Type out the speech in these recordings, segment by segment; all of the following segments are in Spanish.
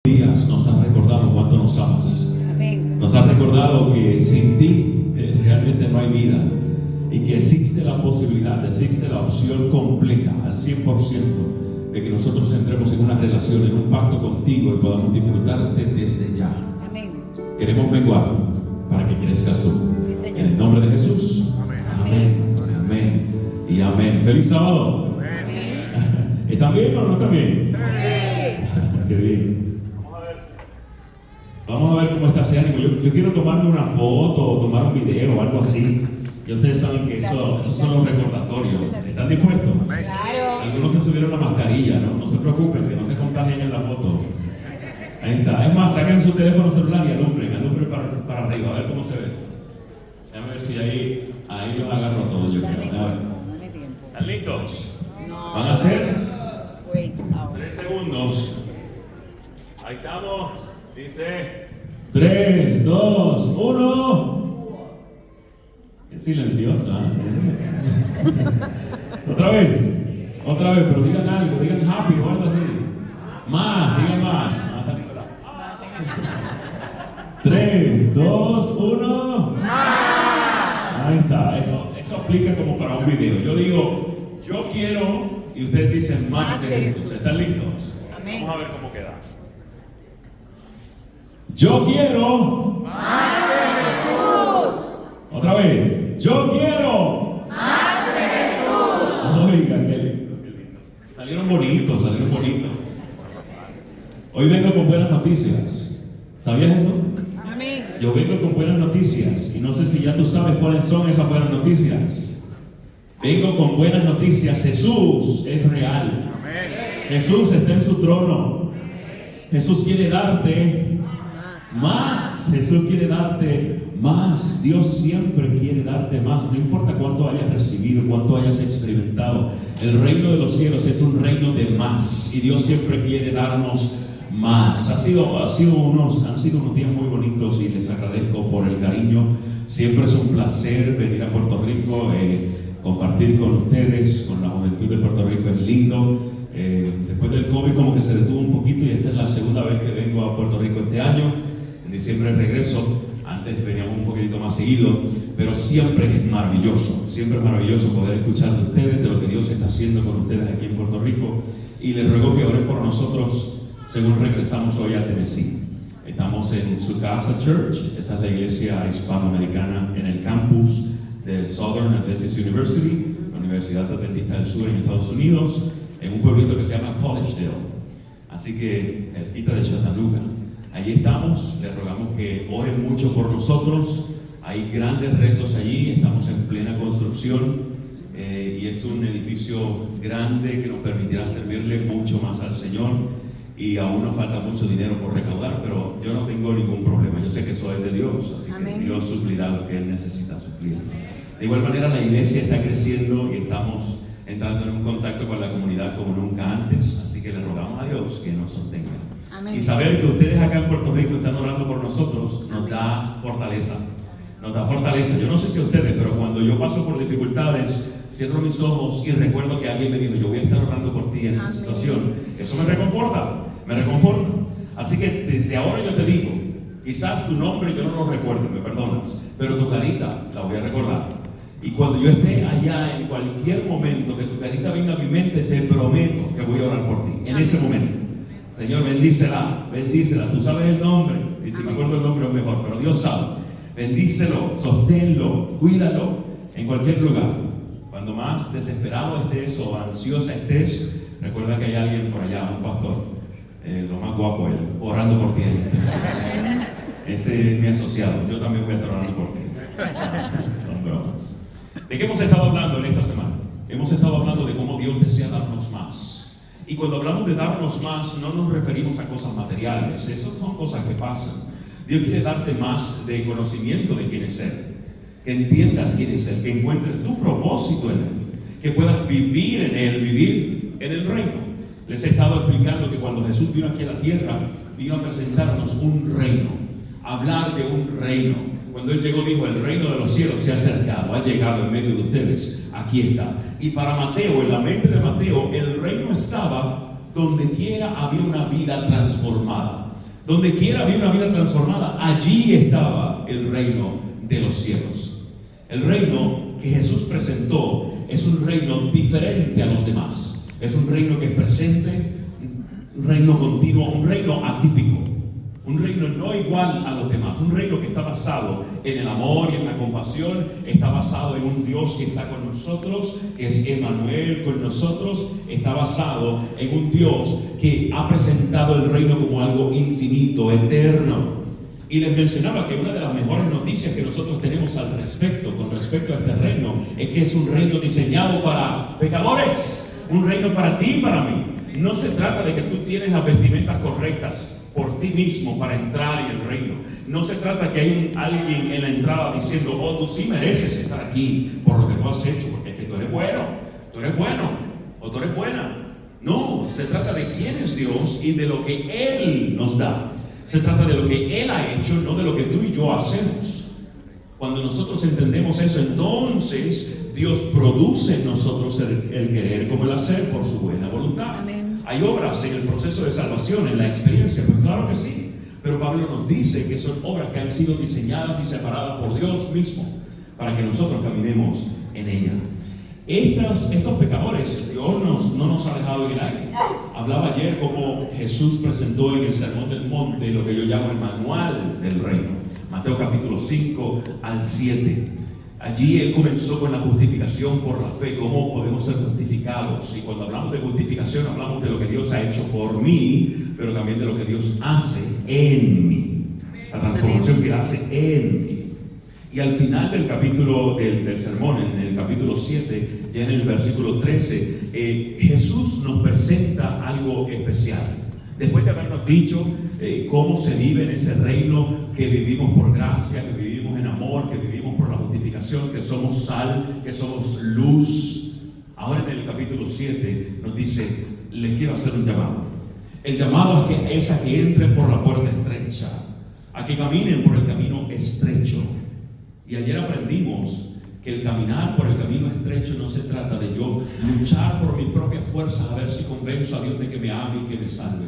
días nos has recordado cuánto nos amas. Amén. Nos has recordado que sin ti realmente no hay vida y que existe la posibilidad, existe la opción completa al 100% de que nosotros entremos en una relación, en un pacto contigo y podamos disfrutarte desde ya. Amén. Queremos menguar para que crezcas tú. Sí, Señor. En el nombre de Jesús. Amén. Amén. Y amén. Feliz sábado. Amén. ¿Están bien o no están bien? Amén. Qué bien. Vamos a ver cómo está ese ánimo. Yo quiero tomarme una foto o tomar un video o algo así. Y ustedes saben que esos son los recordatorios. ¿Están dispuestos? Claro. Algunos se subieron la mascarilla, ¿no? No se preocupen, que no se contagien en la foto. Ahí está. Es más, saquen su teléfono celular y alumbren para arriba, a ver cómo se ve. Déjame ver si ahí los agarro a todos, yo creo. Dame A ver. tiempo, dame tiempo. ¿Están listos? No. ¿Van a hacer? Wait, ahora. 3 segundos. Ahí estamos. Dice 3, 2, 1. Qué silenciosa. Otra vez, pero digan algo, digan happy o algo así. Digan más arriba. 3, 2, 1. Ahí está, eso aplica como para un video. Yo digo, yo quiero, y ustedes dicen más de Jesús. ¿Están listos? Amén. Vamos a ver cómo queda. Yo quiero ¡Más de Jesús! otra vez. Yo quiero ¡Más de Jesús! Oigan, qué lindo, qué lindo. Salieron bonitos. Hoy vengo con buenas noticias. ¿Sabías eso? Amén. Yo vengo con buenas noticias y no sé si ya tú sabes cuáles son esas buenas noticias. Vengo con buenas noticias. Jesús es real. Jesús está en su trono. Jesús quiere darte más. Jesús quiere darte más. Dios siempre quiere darte más. No importa cuánto hayas recibido, cuánto hayas experimentado. El reino de los cielos es un reino de más. Y Dios siempre quiere darnos más. Han sido unos días muy bonitos y les agradezco por el cariño. Siempre es un placer venir a Puerto Rico, compartir con ustedes, con la juventud de Puerto Rico. Es lindo. Después del COVID como que se detuvo un poquito y esta es la segunda vez que vengo a Puerto Rico este año. En diciembre regreso. Antes veníamos un poquitito más seguido, pero siempre es maravilloso poder escuchar de ustedes, de lo que Dios está haciendo con ustedes aquí en Puerto Rico. Y les ruego que oren por nosotros según regresamos hoy a Tennessee. Estamos en su casa Church, esa es la iglesia hispanoamericana en el campus de Southern Adventist University, la Universidad Adventista del Sur en Estados Unidos, en un pueblito que se llama Collegedale, así que cerquita de Chattanooga. Allí estamos, les rogamos que oren mucho por nosotros. Hay grandes retos allí, estamos en plena construcción y es un edificio grande que nos permitirá servirle mucho más al Señor. Y aún nos falta mucho dinero por recaudar, pero yo no tengo ningún problema. Yo sé que eso es de Dios, así Amén. que Dios suplirá lo que Él necesita suplir. De igual manera, la iglesia está creciendo y estamos entrando en un contacto con la comunidad como nunca antes, así que le rogamos a Dios que nos sostenga. Amén. Y saber que ustedes acá en Puerto Rico están orando por nosotros nos da fortaleza. Yo no sé si a ustedes, pero cuando yo paso por dificultades, cierro mis ojos y recuerdo que alguien me dijo, yo voy a estar orando por ti en esa Amén. situación. Eso me reconforta. Así que desde ahora yo te digo, quizás tu nombre yo no lo recuerdo, me perdonas, pero tu carita la voy a recordar. Y cuando yo esté allá, en cualquier momento que tu carita venga a mi mente, te prometo que voy a orar por ti, en ese momento. Señor, bendícela, tú sabes el nombre, y si me acuerdo el nombre es mejor, pero Dios sabe. Bendícelo, sosténlo, cuídalo en cualquier lugar. Cuando más desesperado estés o ansiosa estés, recuerda que hay alguien por allá, un pastor, lo más guapo él, orando por ti. Ese es mi asociado, yo también voy a estar orando por ti. Son bromas. ¿De qué hemos estado hablando en esta semana? Hemos estado hablando de cómo Dios desea darnos más. Y cuando hablamos de darnos más, no nos referimos a cosas materiales. Esas son cosas que pasan. Dios quiere darte más de conocimiento de quién es Él. Que entiendas quién es Él, que encuentres tu propósito en Él, que puedas vivir en Él, vivir en el reino. Les he estado explicando que cuando Jesús vino aquí a la tierra, vino a presentarnos un reino, hablar de un reino. Cuando Él llegó dijo, el reino de los cielos se ha acercado, ha llegado en medio de ustedes, aquí está. Y para Mateo, en la mente de Mateo, el reino estaba donde quiera había una vida transformada. Donde quiera había una vida transformada, allí estaba el reino de los cielos. El reino que Jesús presentó es un reino diferente a los demás. Es un reino que es presente, un reino continuo, un reino atípico. Un reino no igual a los demás, un reino que está basado en el amor y en la compasión, está basado en un Dios que está con nosotros, que es Emmanuel con nosotros, está basado en un Dios que ha presentado el reino como algo infinito, eterno. Y les mencionaba que una de las mejores noticias que nosotros tenemos con respecto a este reino, es que es un reino diseñado para pecadores, un reino para ti y para mí. No se trata de que tú tienes las vestimentas correctas por ti mismo para entrar en el reino. No se trata que hay alguien en la entrada diciendo, oh, tú sí mereces estar aquí por lo que tú has hecho, porque es que tú eres bueno, o tú eres buena. No, se trata de quién es Dios y de lo que Él nos da. Se trata de lo que Él ha hecho, no de lo que tú y yo hacemos. Cuando nosotros entendemos eso, entonces Dios produce en nosotros el querer como el hacer por su buena voluntad. Amén. Hay obras en el proceso de salvación, en la experiencia, pues claro que sí. Pero Pablo nos dice que son obras que han sido diseñadas y separadas por Dios mismo para que nosotros caminemos en ella. Estos pecadores, Dios no nos ha dejado en el aire. Hablaba ayer como Jesús presentó en el Sermón del Monte lo que yo llamo el manual del reino. Mateo capítulo 5 al 7. Allí Él comenzó con la justificación por la fe, cómo podemos ser justificados. Y cuando hablamos de justificación, hablamos de lo que Dios ha hecho por mí, pero también de lo que Dios hace en mí. La transformación que Él hace en mí. Y al final del capítulo del sermón, en el capítulo 7, ya en el versículo 13, Jesús nos presenta algo especial. Después de habernos dicho cómo se vive en ese reino, que vivimos por gracia, que vivimos en amor, que vivimos por la justificación, que somos sal, que somos luz. Ahora en el capítulo 7 nos dice, les quiero hacer un llamado. El llamado es a que entren por la puerta estrecha, a que caminen por el camino estrecho. Y ayer aprendimos que el caminar por el camino estrecho no se trata de yo luchar por mis propias fuerzas a ver si convenzo a Dios de que me ame y que me salve.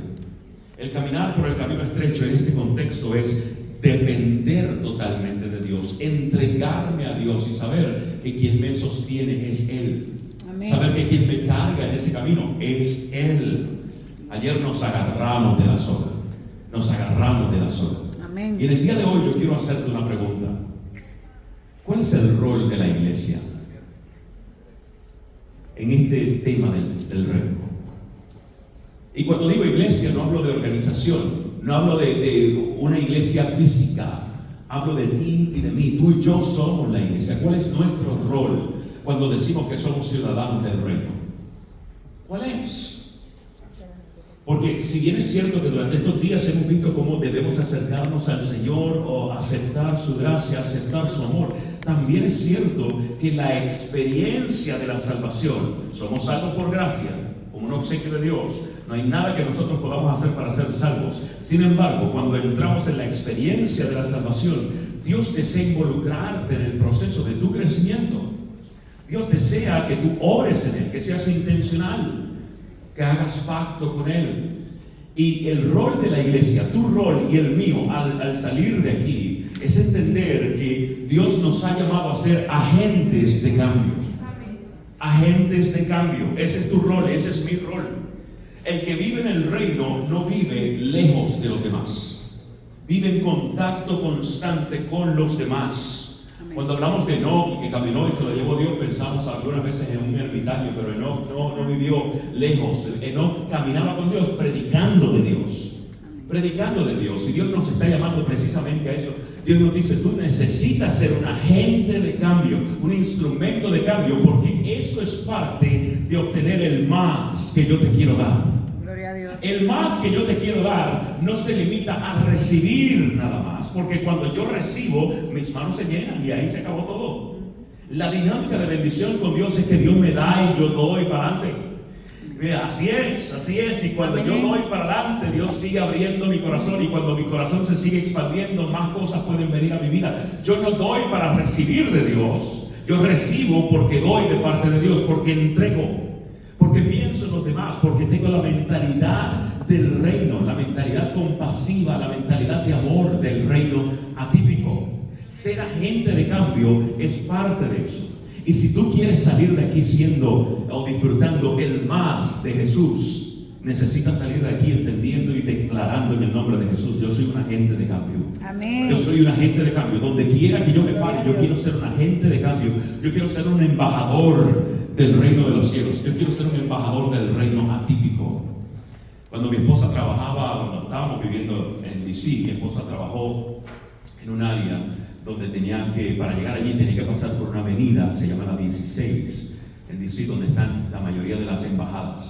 El caminar por el camino estrecho en este contexto es depender totalmente de Dios, entregarme a Dios y saber que quien me sostiene es Él. Amén. Saber que quien me carga en ese camino es Él. Ayer nos agarramos de la soga. Amén. Y en el día de hoy yo quiero hacerte una pregunta. ¿Cuál es el rol de la iglesia en este tema del reino? Y cuando digo iglesia no hablo de organización, no hablo de una iglesia física, hablo de ti y de mí. Tú y yo somos la iglesia. ¿Cuál es nuestro rol cuando decimos que somos ciudadanos del reino? ¿Cuál es? Porque si bien es cierto que durante estos días hemos visto cómo debemos acercarnos al Señor o aceptar su gracia, aceptar su amor, también es cierto que la experiencia de la salvación, somos salvos por gracia, como un obsequio de Dios, no hay nada que nosotros podamos hacer para ser salvos. Sin embargo, cuando entramos en la experiencia de la salvación, Dios desea involucrarte en el proceso de tu crecimiento. Dios desea que tú obres en Él, que seas intencional, que hagas pacto con Él. Y el rol de la iglesia, tu rol y el mío al salir de aquí, es entender que Dios nos ha llamado a ser agentes de cambio. Agentes de cambio. Ese es tu rol, ese es mi rol. El que vive en el reino no vive lejos de los demás. Vive en contacto constante con los demás. Cuando hablamos de Enoch, que caminó y se lo llevó Dios, pensamos algunas veces en un ermitaño, pero Enoch no vivió lejos. Enoch caminaba con Dios, predicando de Dios. Predicando de Dios. Y Dios nos está llamando precisamente a eso. Dios nos dice, tú necesitas ser un agente de cambio, un instrumento de cambio, porque eso es parte de obtener el más que yo te quiero dar. Gloria a Dios. El más que yo te quiero dar no se limita a recibir nada más, porque cuando yo recibo, mis manos se llenan y ahí se acabó todo. La dinámica de bendición con Dios es que Dios me da y yo doy para adelante. Mira, así es, y cuando yo doy para adelante, Dios sigue abriendo mi corazón, y cuando mi corazón se sigue expandiendo, más cosas pueden venir a mi vida. Yo no doy para recibir de Dios, yo recibo porque doy de parte de Dios, porque entrego, porque pienso en los demás, porque tengo la mentalidad del reino, la mentalidad compasiva, la mentalidad de amor del reino atípico. Ser agente de cambio es parte de eso. Y si tú quieres salir de aquí siendo o disfrutando el más de Jesús, necesitas salir de aquí entendiendo y declarando en el nombre de Jesús: yo soy un agente de cambio. Amén. Yo soy un agente de cambio. Donde quiera que yo me pare, yo quiero ser un agente de cambio. Yo quiero ser un embajador del reino de los cielos. Yo quiero ser un embajador del reino atípico. Cuando mi esposa trabajaba, cuando estábamos viviendo en DC, mi esposa trabajó en un área donde para llegar allí tenía que pasar por una avenida, se llama la 16, en DC, donde están la mayoría de las embajadas.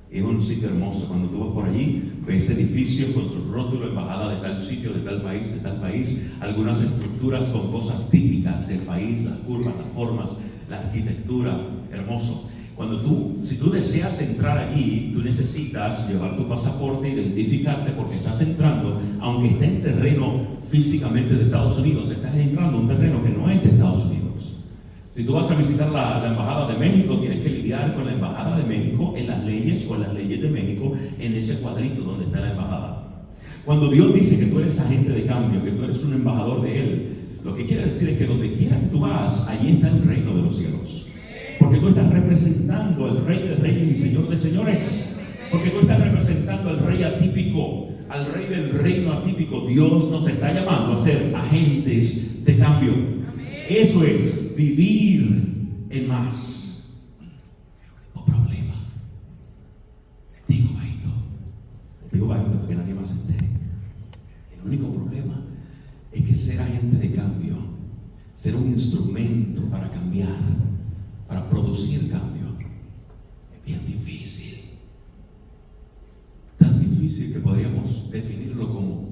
Es un sitio hermoso. Cuando tú vas por allí, ves edificios con sus rótulos: embajada de tal sitio, de tal país, algunas estructuras con cosas típicas del país, las curvas, las formas, la arquitectura, hermoso. Si tú deseas entrar allí, tú necesitas llevar tu pasaporte, identificarte, porque estás entrando, aunque esté en terreno físicamente de Estados Unidos, estás entrando a un terreno que no es de Estados Unidos. Si tú vas a visitar la Embajada de México, tienes que lidiar con la Embajada de México en las leyes, con las leyes de México, en ese cuadrito donde está la embajada. Cuando Dios dice que tú eres agente de cambio, que tú eres un embajador de Él, lo que quiere decir es que donde quiera que tú vas, allí está el reino de los cielos. Porque tú estás representando al Rey de Reyes y Señor de Señores. Porque tú estás representando al Rey atípico, al Rey del reino atípico. Dios nos está llamando a ser agentes de cambio. Eso es vivir en más. No problema. Digo bajito porque nadie más se entere. El único problema es que ser agente de cambio, ser un instrumento para cambiar, para producir cambio, es bien difícil. Tan difícil que podríamos definirlo como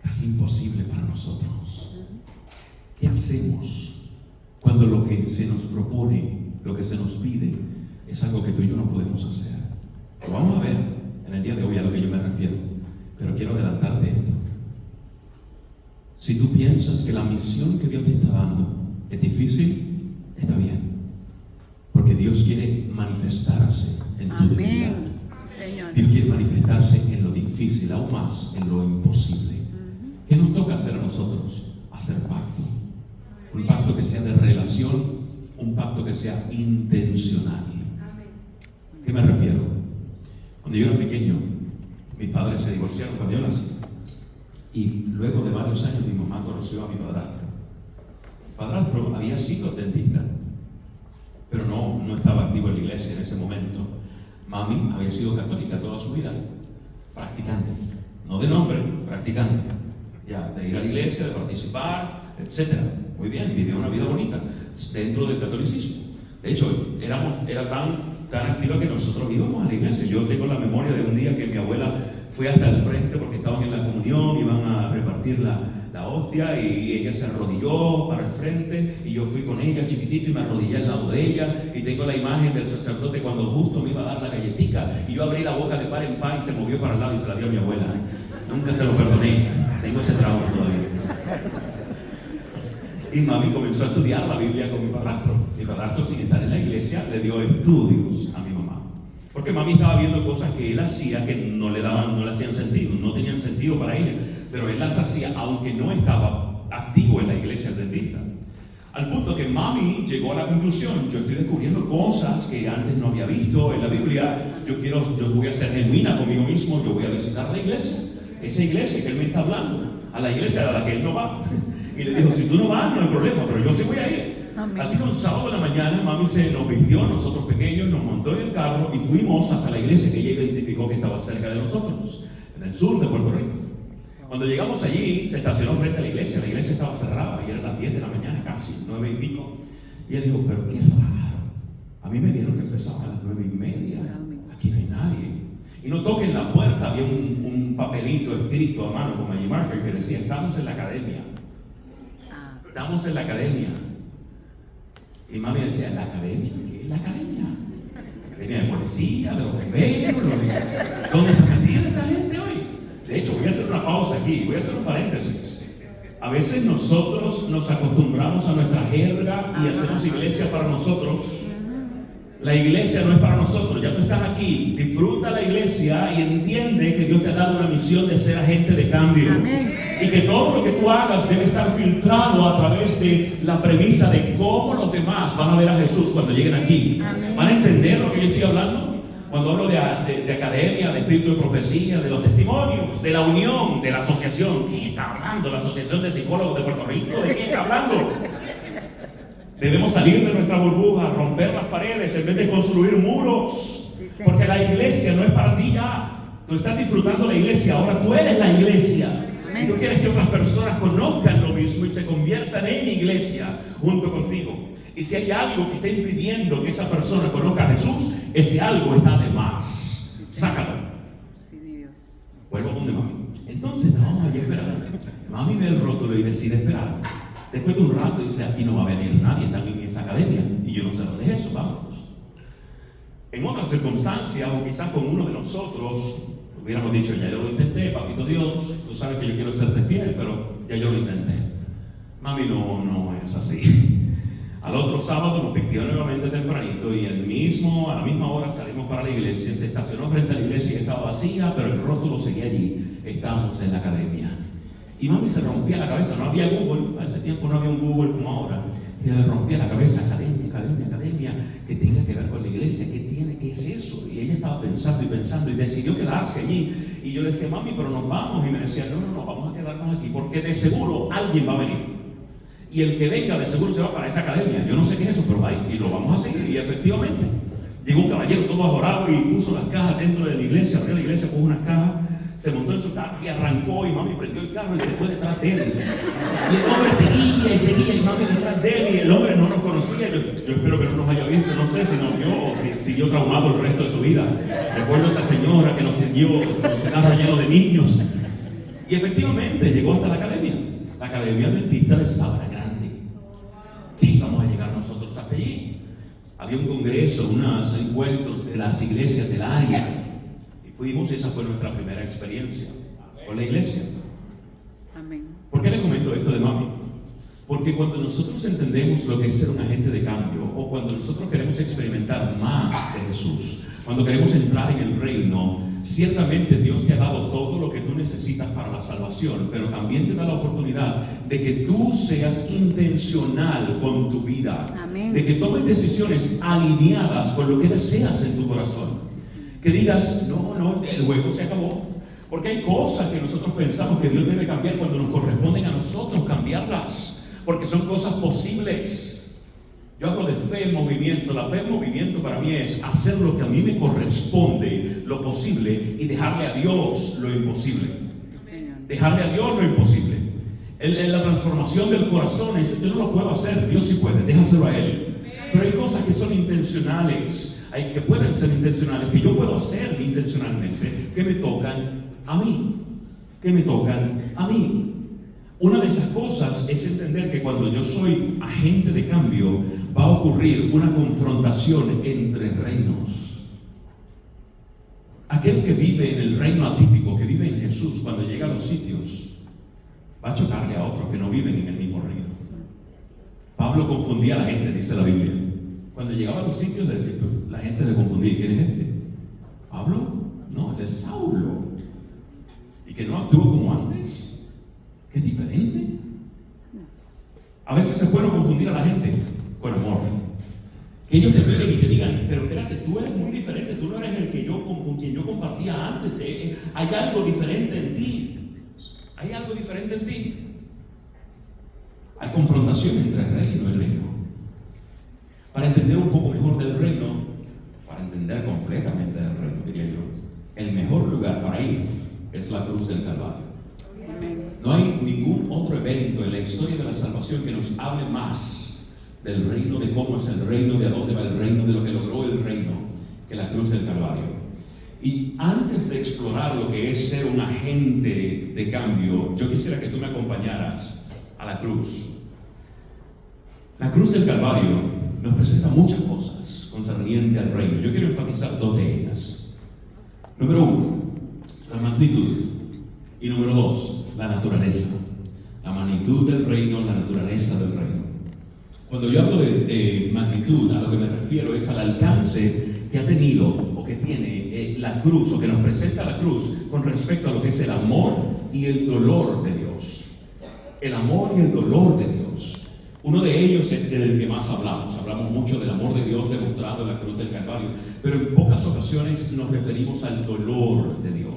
casi imposible para nosotros. ¿Qué hacemos cuando lo que se nos propone, lo que se nos pide, es algo que tú y yo no podemos hacer? Lo vamos a ver en el día de hoy a lo que yo me refiero, pero quiero adelantarte esto. Si tú piensas que la misión que Dios te está dando es difícil, está bien, porque Dios quiere manifestarse en tu debilidad. Señor. Dios quiere manifestarse en lo difícil, aún más en lo imposible. ¿Qué nos toca hacer a nosotros? Hacer pacto. Un pacto que sea de relación, un pacto que sea intencional. ¿Qué me refiero? Cuando yo era pequeño, mis padres se divorciaron cuando yo nací. Y luego de varios años mi mamá conoció a mi padrastro. Mi padrastro había sido dentista, pero no estaba activo en la iglesia en ese momento. Mami había sido católica toda su vida, practicante, no de nombre, practicante, ya de ir a la iglesia, de participar, etc. Muy bien, vivió una vida bonita dentro del catolicismo. De hecho, era tan activa que nosotros íbamos a la iglesia. Yo tengo la memoria de un día que mi abuela fue hasta el frente porque estaban en la comunión, iban a repartir la hostia, y ella se arrodilló para el frente y yo fui con ella chiquitito y me arrodillé al lado de ella, y tengo la imagen del sacerdote cuando justo me iba a dar la galletica y yo abrí la boca de par en par y se movió para el lado y se la dio a mi abuela. Nunca se lo perdoné, tengo ese trauma todavía. Y mami comenzó a estudiar la Biblia con mi padrastro. Mi padrastro, sin estar en la iglesia, le dio estudios a mi mamá, porque mami estaba viendo cosas que él hacía que no le hacían sentido, no tenían sentido para ella, pero él las hacía aunque no estaba activo en la iglesia adventista. Al punto que mami llegó a la conclusión: yo estoy descubriendo cosas que antes no había visto en la Biblia, yo voy a ser genuina conmigo mismo, yo voy a visitar la iglesia, esa iglesia que él me está hablando, a la iglesia a la que él no va. Y le dijo: si tú no vas, no hay problema, pero yo sí voy a ir. Amén. Así que un sábado de la mañana mami se nos vistió, nosotros pequeños, nos montó en el carro y fuimos hasta la iglesia que ella identificó que estaba cerca de nosotros, en el sur de Puerto Rico. Cuando llegamos allí, se estacionó frente a la iglesia estaba cerrada y eran las 10 de la mañana, casi 9 y pico. Y ella dijo: pero qué raro, a mí me dijeron que empezaba a las 9:30, aquí no hay nadie. Y notó que en la puerta había un papelito escrito a mano con Magic Marker que decía: estamos en la academia. Estamos en la academia. Y mami decía: ¿la academia? ¿Qué es la academia? La academia de policía, de los bomberos, ¿dónde está metida esta gente hoy? De hecho, voy a hacer una pausa aquí, voy a hacer un paréntesis. A veces nosotros nos acostumbramos a nuestra jerga y hacemos iglesia para nosotros, La iglesia no es para nosotros. Ya tú estás aquí, disfruta la iglesia y entiende que Dios te ha dado una misión de ser agente de cambio. Amén. Y que todo lo que tú hagas debe estar filtrado a través de la premisa de cómo los demás van a ver a Jesús cuando lleguen aquí. Amén. ¿Van a entender lo que yo estoy hablando? Cuando hablo de academia, de espíritu de profecía, de los testimonios, de la unión, de la asociación. ¿Qué está hablando? La Asociación de Psicólogos de Puerto Rico. ¿De qué está hablando? Debemos salir de nuestra burbuja, romper las paredes en vez de construir muros. Sí, sí. Porque la iglesia no es para ti ya. Tú estás disfrutando la iglesia, ahora tú eres la iglesia. Amén. Y tú quieres que otras personas conozcan lo mismo y se conviertan en iglesia junto contigo. Y si hay algo que está impidiendo que esa persona conozca a Jesús, ese algo está de más. Sí, sí. Sácalo. Sí, Dios. Vuelvo con de mami. Entonces estábamos allí esperando. Mami ve el rótulo y decide esperar. Después de un rato dice, aquí no va a venir nadie, están en esa academia. Y yo no sé dónde es eso, vámonos. En otras circunstancias, o quizás con uno de nosotros, hubiéramos dicho, ya yo lo intenté, papito Dios, tú sabes que yo quiero serte fiel, pero ya yo lo intenté. Mami, no es así. Al otro sábado nos pidió nuevamente tempranito y a la misma hora salimos para la iglesia. Se estacionó frente a la iglesia y estaba vacía, pero el rótulo seguía allí. Estábamos en la academia. Y mami se rompía la cabeza, no había Google, a ese tiempo no había un Google como ahora. Y le rompía la cabeza, academia, que tenga que ver con la iglesia, ¿qué es eso? Y ella estaba pensando y decidió quedarse allí. Y yo le decía, mami, pero nos vamos. Y me decía, no, vamos a quedarnos aquí, porque de seguro alguien va a venir. Y el que venga de seguro se va para esa academia. Yo no sé qué es eso, pero va y lo vamos a seguir. Y efectivamente, llegó un caballero todo ajorado y puso las cajas dentro de la iglesia, abrió la iglesia, puso unas cajas, se montó en su carro y arrancó y mami prendió el carro y se fue detrás de él. Y el hombre seguía y mami detrás de él y el hombre no nos conocía. Yo espero que no nos haya visto, no sé si nos vio o si siguió traumado el resto de su vida. Recuerdo a esa señora que nos sirvió con su carro lleno de niños. Y efectivamente llegó hasta la academia adventista de Sabana Grande. ¿Qué íbamos a llegar nosotros hasta allí? Había un congreso, unos encuentros de las iglesias del área. Y fuimos, esa fue nuestra primera experiencia con la iglesia. Amén. ¿Por qué le comento esto de mami? Porque cuando nosotros entendemos lo que es ser un agente de cambio, o cuando nosotros queremos experimentar más de Jesús, cuando queremos entrar en el reino, ciertamente Dios te ha dado todo lo que tú necesitas para la salvación, pero también te da la oportunidad de que tú seas intencional con tu vida. Amén. De que tomes decisiones alineadas con lo que deseas en tu corazón. Que digas, no, el juego se acabó. Porque hay cosas que nosotros pensamos que Dios debe cambiar cuando nos corresponden a nosotros cambiarlas. Porque son cosas posibles. Yo hablo de fe en movimiento. La fe en movimiento para mí es hacer lo que a mí me corresponde, lo posible, y dejarle a Dios lo imposible. Dejarle a Dios lo imposible. La transformación del corazón es, yo no lo puedo hacer, Dios sí puede, déjaselo a Él. Pero hay cosas que son intencionales, que pueden ser intencionales, que yo puedo hacer intencionalmente, que me tocan a mí. Una de esas cosas es entender que cuando yo soy agente de cambio, va a ocurrir una confrontación entre reinos. Aquel que vive en el reino atípico, que vive en Jesús, cuando llega a los sitios, va a chocarle a otros que no viven en el mismo reino. Pablo confundía a la gente, dice la Biblia. Cuando llegaba a los sitios, la gente se confundía. ¿Quién es este? ¿Pablo? No, ese es Saulo. Y que no actúa como antes. ¿Qué diferente? A veces se puede confundir a la gente con amor. Que ellos te miren y te digan, pero espérate, tú eres muy diferente, tú no eres el que yo con quien yo compartía antes. Hay algo diferente en ti. Hay confrontación entre reino y reino. Para entender un poco mejor del reino, para entender completamente del reino, diría yo, el mejor lugar para ir es la cruz del Calvario. No hay ningún otro evento en la historia de la salvación que nos hable más del reino, de cómo es el reino, de a dónde va el reino, de lo que logró el reino, que la cruz del Calvario. Y antes de explorar lo que es ser un agente de cambio, yo quisiera que tú me acompañaras a la cruz. La cruz del Calvario nos presenta muchas cosas concernientes al reino. Yo quiero enfatizar dos de ellas. Número 1, la magnitud. Y número 2, la naturaleza. La magnitud del reino, la naturaleza del reino. Cuando yo hablo de magnitud, a lo que me refiero es al alcance que ha tenido o que tiene la cruz, o que nos presenta la cruz con respecto a lo que es el amor y el dolor de Dios. El amor y el dolor de Dios. Uno de ellos es del que más hablamos. Hablamos mucho del amor de Dios demostrado en la cruz del Calvario, pero en pocas ocasiones nos referimos al dolor de Dios.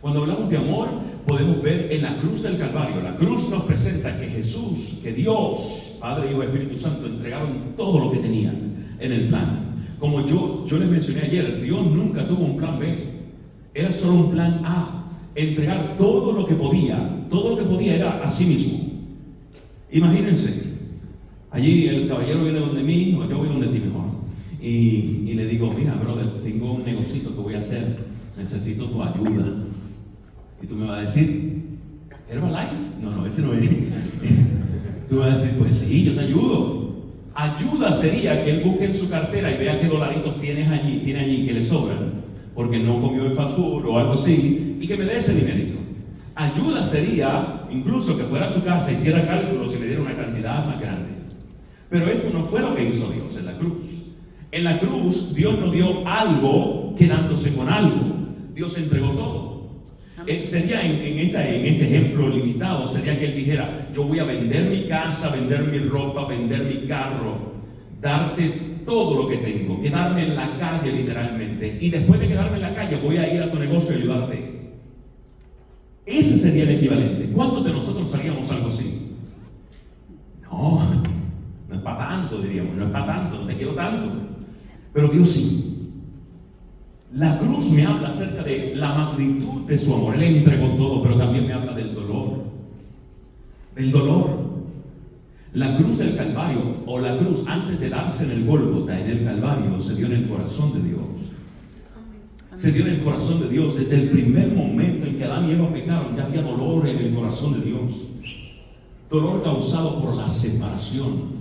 Cuando hablamos de amor, podemos ver en la cruz del Calvario. La cruz nos presenta que Jesús, que Dios, Padre, Hijo y Espíritu Santo, entregaron todo lo que tenían en el plan. Como yo les mencioné ayer, Dios nunca tuvo un plan B. Era solo un plan A. Entregar todo lo que podía. Todo lo que podía era a sí mismo. Imagínense. Allí el caballero viene donde mí, o yo voy donde ti mejor. Y le digo, mira, brother, tengo un negocito que voy a hacer. Necesito tu ayuda. Y tú me vas a decir, ¿Herbalife? No, ese no es. Tú vas a decir, pues sí, yo te ayudo. Ayuda sería que él busque en su cartera y vea qué dolaritos tiene allí que le sobran, porque no comió en fast food o algo así, y que me dé ese dinerito. Ayuda sería, incluso que fuera a su casa, hiciera cálculos y me diera una cantidad más grande. Pero eso no fue lo que hizo Dios en la cruz. En la cruz, Dios nos dio algo quedándose con algo. Dios entregó todo. Sería en este ejemplo limitado, sería que él dijera, yo voy a vender mi casa, vender mi ropa, vender mi carro, darte todo lo que tengo, quedarme en la calle literalmente, y después de quedarme en la calle voy a ir a tu negocio y ayudarte. Ese sería el equivalente. ¿Cuántos de nosotros haríamos algo así? No es para tanto, diríamos, no es para tanto, no te quiero tanto. Pero Dios sí. La cruz me habla acerca de la magnitud de su amor. Él entregó todo, pero también me habla del dolor. Del dolor. La cruz del Calvario, o la cruz antes de darse en el Gólgota, en el Calvario, se dio en el corazón de Dios. Se dio en el corazón de Dios. Desde el primer momento en que Adán y Eva pecaron, ya había dolor en el corazón de Dios. Dolor causado por la separación.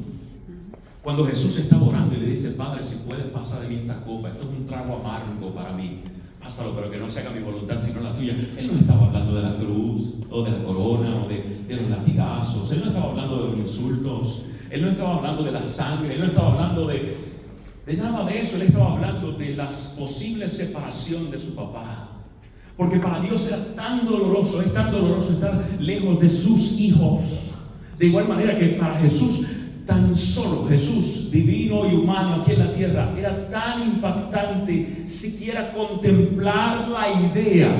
Cuando Jesús estaba orando y le dice, Padre, si puedes pasar de mí esta copa, esto es un trago amargo para mí, pásalo, pero que no se haga mi voluntad sino la tuya. Él no estaba hablando de la cruz, o de la corona, o de los latigazos. Él no estaba hablando de los insultos. Él no estaba hablando de la sangre. Él no estaba hablando de nada de eso. Él estaba hablando de la posible separación de su papá. Porque para Dios era tan doloroso, es tan doloroso estar lejos de sus hijos. De igual manera que para Jesús, tan solo Jesús, divino y humano aquí en la tierra, era tan impactante siquiera contemplar la idea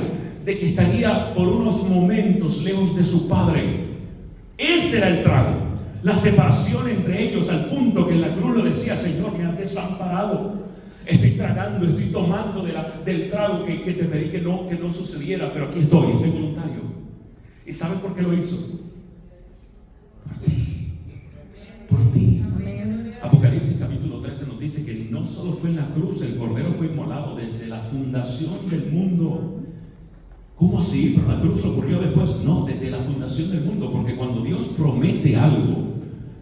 de que estaría por unos momentos lejos de su Padre. Ese era el trago, la separación entre ellos, al punto que en la cruz lo decía, Señor, me has desamparado. Estoy tragando, estoy tomando del trago que te pedí que no sucediera, pero aquí estoy voluntario. ¿Y sabes por qué lo hizo? Por ti. Apocalipsis capítulo 13 nos dice que no solo fue en la cruz, el Cordero fue inmolado desde la fundación del mundo. ¿Cómo así? Pero la cruz ocurrió después. No, desde la fundación del mundo, porque cuando Dios promete algo,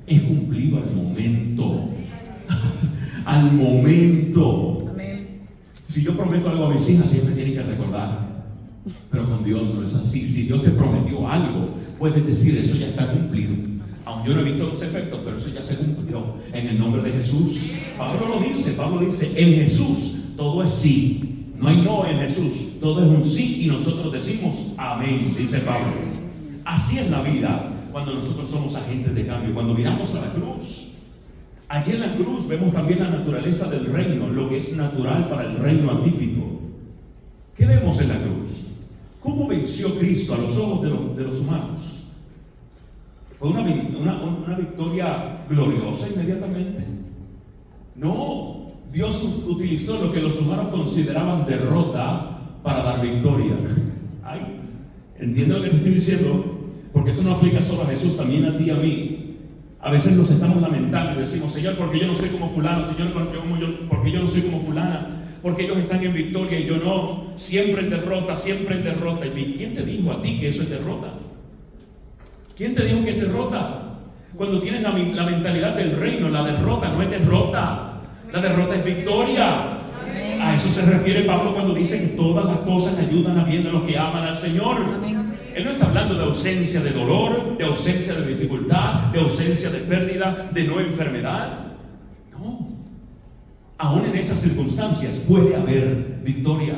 es cumplido al momento. Al momento. Si yo prometo algo a mis hijas, siempre tienen que recordar. Pero con Dios no es así. Si Dios te prometió algo, puedes decir, eso ya está cumplido. Aún yo no he visto los efectos, pero eso ya se cumplió. En el nombre de Jesús. Pablo dice, en Jesús todo es sí. No hay no en Jesús. Todo es un sí y nosotros decimos amén, dice Pablo. Así es la vida cuando nosotros somos agentes de cambio. Cuando miramos a la cruz, allí en la cruz vemos también la naturaleza del reino, lo que es natural para el reino atípico. ¿Qué vemos en la cruz? ¿Cómo venció Cristo a los ojos de los humanos? ¿Fue una victoria gloriosa inmediatamente? No, Dios utilizó lo que los humanos consideraban derrota para dar victoria. Ay, ¿entiendes lo que te estoy diciendo? Porque eso no aplica solo a Jesús, también a ti y a mí. A veces nos estamos lamentando y decimos, Señor, porque yo no soy como fulano, Señor, porque yo no soy como fulana, porque ellos están en victoria y yo no, siempre en derrota, siempre en derrota. ¿Y quién te dijo a ti que eso es derrota? ¿Quién te dijo que es derrota? Cuando tienes la mentalidad del reino, la derrota no es derrota, la derrota es victoria. A eso se refiere Pablo cuando dice que todas las cosas ayudan a bien a los que aman al Señor. Él no está hablando de ausencia de dolor, de ausencia de dificultad, de ausencia de pérdida, de no enfermedad. No. Aún en esas circunstancias puede haber victoria.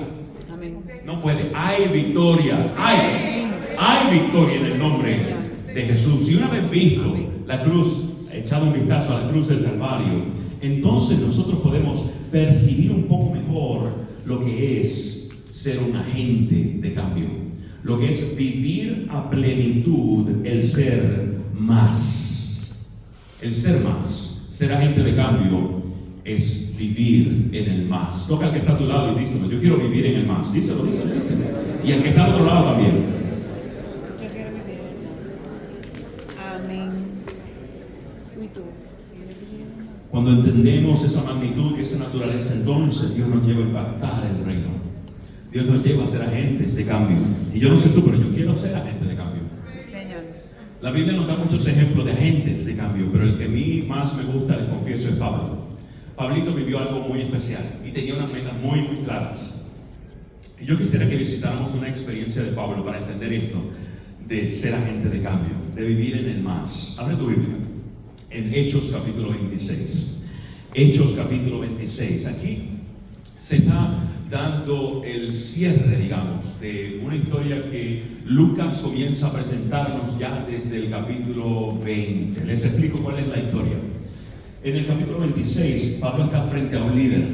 Amén. No puede, hay victoria, hay victoria en el nombre de Jesús. Y una vez visto la cruz, echado un vistazo a la cruz del Calvario, entonces nosotros podemos percibir un poco mejor lo que es ser un agente de cambio, lo que es vivir a plenitud el ser más. El ser más, ser agente de cambio es vivir en el más. Toca al que está a tu lado y díselo, yo quiero vivir en el más. Díselo. Y al que está a otro lado también. Yo quiero vivir en el más. Amén. ¿Y tú? ¿Quieres vivir en el más? Cuando entendemos esa magnitud y esa naturaleza, entonces Dios nos lleva a impactar el reino. Dios nos lleva a ser agentes de cambio. Y yo no sé tú, pero yo quiero ser agente de cambio. Sí, Señor. La Biblia nos da muchos ejemplos de agentes de cambio, pero el que a mí más me gusta, les confieso, es Pablo. Pablito vivió algo muy especial y tenía unas metas muy claras. Y yo quisiera que visitáramos una experiencia de Pablo para entender esto, de ser agente de cambio, de vivir en el más. Abre tu Biblia, en Hechos capítulo 26. Hechos capítulo 26. Aquí se está dando el cierre, digamos, de una historia que Lucas comienza a presentarnos ya desde el capítulo 20. Les explico cuál es la historia. En el capítulo 26, Pablo está frente a un líder,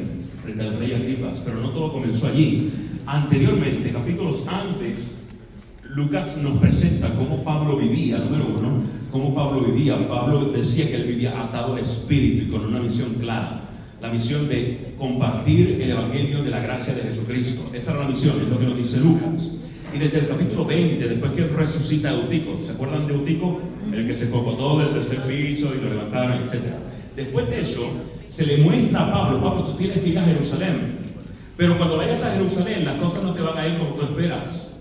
frente al rey Agripa, pero no todo comenzó allí. Anteriormente, capítulos antes, Lucas nos presenta cómo Pablo vivía, número uno, cómo Pablo vivía. Pablo decía que él vivía atado al Espíritu y con una misión clara. La misión de compartir el Evangelio de la gracia de Jesucristo. Esa era la misión, es lo que nos dice Lucas. Y desde el capítulo 20, después que él resucita a Eutico, ¿se acuerdan de Eutico? El que se cocotó del tercer piso y lo levantaron, etc. Después de eso, se le muestra a Pablo, Pablo, tú tienes que ir a Jerusalén. Pero cuando vayas a Jerusalén, las cosas no te van a ir como tú esperas.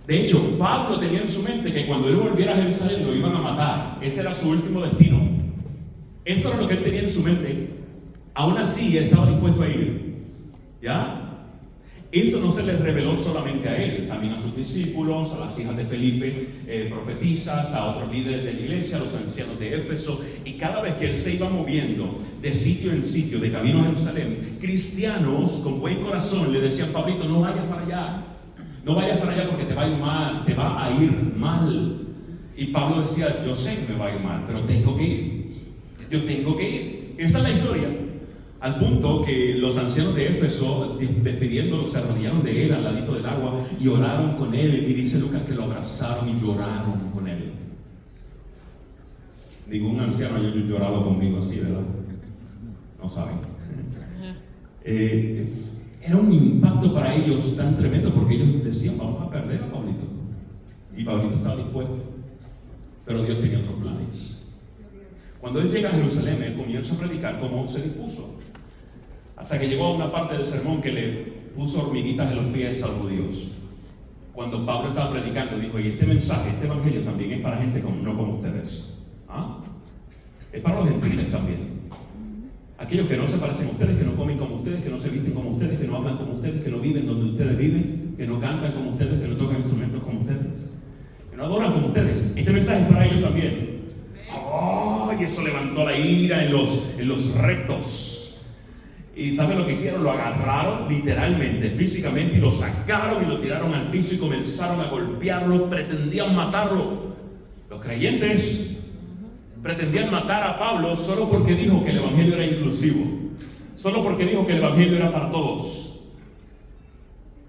De hecho, Pablo tenía en su mente que cuando él volviera a Jerusalén lo iban a matar. Ese era su último destino. Eso era lo que él tenía en su mente. Aún así, él estaba dispuesto a ir. ¿Ya? Eso no se les reveló solamente a él, también a sus discípulos, a las hijas de Felipe, profetisas, a otros líderes de la iglesia, a los ancianos de Éfeso. Y cada vez que él se iba moviendo de sitio en sitio, de camino a Jerusalén, cristianos con buen corazón le decían: Pablito, no vayas para allá. No vayas para allá porque te va a ir mal, te va a ir mal. Y Pablo decía: yo sé que me va a ir mal, pero tengo que ir. Yo tengo que ir. Esa es la historia. Al punto que los ancianos de Éfeso, despidiéndolo, se arrodillaron de él al ladito del agua y oraron con él. Y dice Lucas que lo abrazaron y lloraron con él. Ningún anciano haya llorado conmigo así, ¿verdad? No saben. Era un impacto para ellos tan tremendo porque ellos decían: vamos a perder a Pablito. Y Pablito estaba dispuesto. Pero Dios tenía otros planes. Cuando él llega a Jerusalén, él comienza a predicar como se dispuso. Hasta que llegó a una parte del sermón que le puso hormiguitas en los pies a los judíos. Cuando Pablo estaba predicando, dijo: y este mensaje, este evangelio también es para gente no como ustedes. ¿Ah? Es para los gentiles también. Aquellos que no se parecen a ustedes, que no comen como ustedes, que no se visten como ustedes, que no hablan como ustedes, que no viven donde ustedes viven, que no cantan como ustedes, que no tocan instrumentos como ustedes, que no adoran como ustedes. Este mensaje es para ellos también. ¡Oh! Y eso levantó la ira en los rectos. ¿Y saben lo que hicieron? Lo agarraron literalmente, físicamente, y lo sacaron y lo tiraron al piso y comenzaron a golpearlo. Pretendían matarlo. Los creyentes pretendían matar a Pablo solo porque dijo que el evangelio era inclusivo, solo porque dijo que el evangelio era para todos.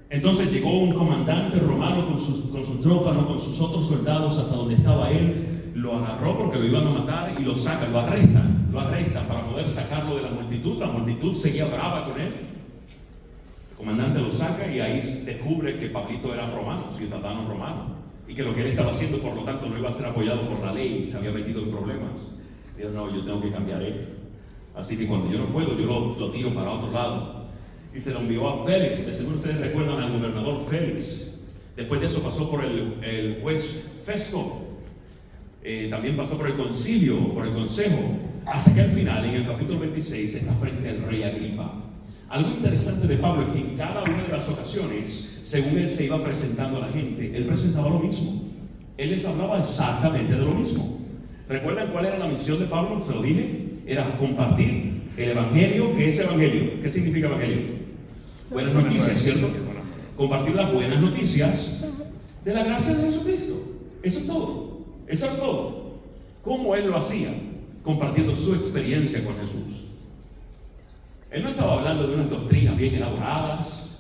Entonces llegó un comandante romano con sus tropas, con sus otros soldados hasta donde estaba él. Lo agarró porque lo iban a matar y lo sacan, lo arrestan para poder sacarlo de la multitud. La multitud seguía brava con él. El comandante lo saca y ahí descubre que Pablito era romano, ciudadano romano, y que lo que él estaba haciendo, por lo tanto, no iba a ser apoyado por la ley y se había metido en problemas. Dijo: no, yo tengo que cambiar esto. Así que cuando yo no puedo, yo lo tiro para otro lado. Y se lo envió a Félix. De seguro ustedes recuerdan al gobernador Félix. Después de eso pasó por el juez Festo. También pasó por el concilio, por el consejo, hasta que al final, en el capítulo 26, está frente al rey Agripa. Algo interesante de Pablo es que en cada una de las ocasiones, según él se iba presentando a la gente, él presentaba lo mismo. él les hablaba exactamente de lo mismo. ¿Recuerdan cuál era la misión de Pablo? Se lo dije, era compartir el evangelio. ¿Qué es evangelio? ¿Qué significa evangelio? Buenas noticias, ¿cierto? Compartir las buenas noticias de la gracia de Jesucristo. Eso es todo. Eso es todo. ¿Cómo él lo hacía? Compartiendo su experiencia con Jesús. Él no estaba hablando de unas doctrinas bien elaboradas.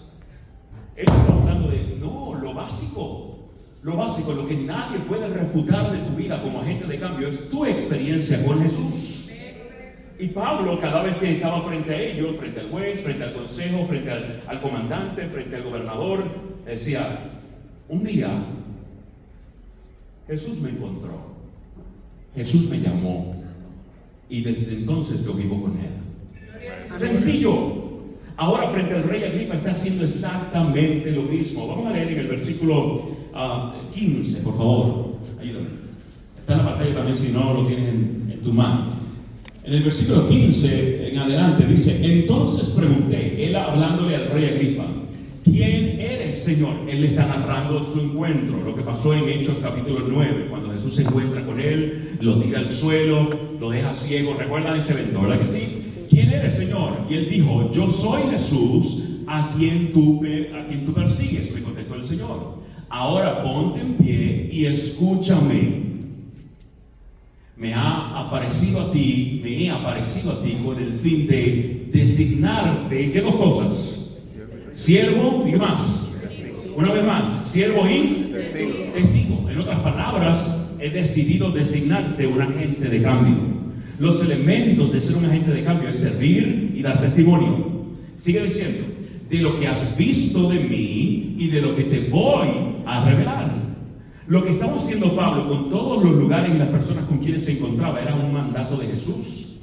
Él estaba hablando de, no, lo básico, lo que nadie puede refutar de tu vida como agente de cambio es tu experiencia con Jesús. Y Pablo, cada vez que estaba frente a ellos, frente al juez, frente al consejo, frente al comandante, frente al gobernador, decía, un día Jesús me encontró, Jesús me llamó, y desde entonces yo vivo con él. Sencillo. Ahora frente al rey Agripa está haciendo exactamente lo mismo. Vamos a leer en el versículo 15, por favor. Ayúdame. Está en la pantalla también si no lo tienes en tu mano. En el versículo 15 en adelante dice, entonces pregunté, él hablándole al rey Agripa, ¿quién eres, Señor? Él le está narrando su encuentro, lo que pasó en Hechos capítulo 9, cuando Jesús se encuentra con él, lo tira al suelo, lo deja ciego. ¿Recuerdan ese evento, verdad que sí? ¿Quién eres, Señor? Y él dijo, yo soy Jesús a quien tú persigues, le contestó el Señor. Ahora ponte en pie y escúchame. Me he aparecido a ti con el fin de designarte, ¿qué dos cosas? Siervo y más. Una vez más, siervo y testigo. En otras palabras, he decidido designarte un agente de cambio. Los elementos de ser un agente de cambio es servir y dar testimonio. Sigue diciendo, de lo que has visto de mí y de lo que te voy a revelar. Lo que estaba haciendo Pablo con todos los lugares y las personas con quienes se encontraba era un mandato de Jesús.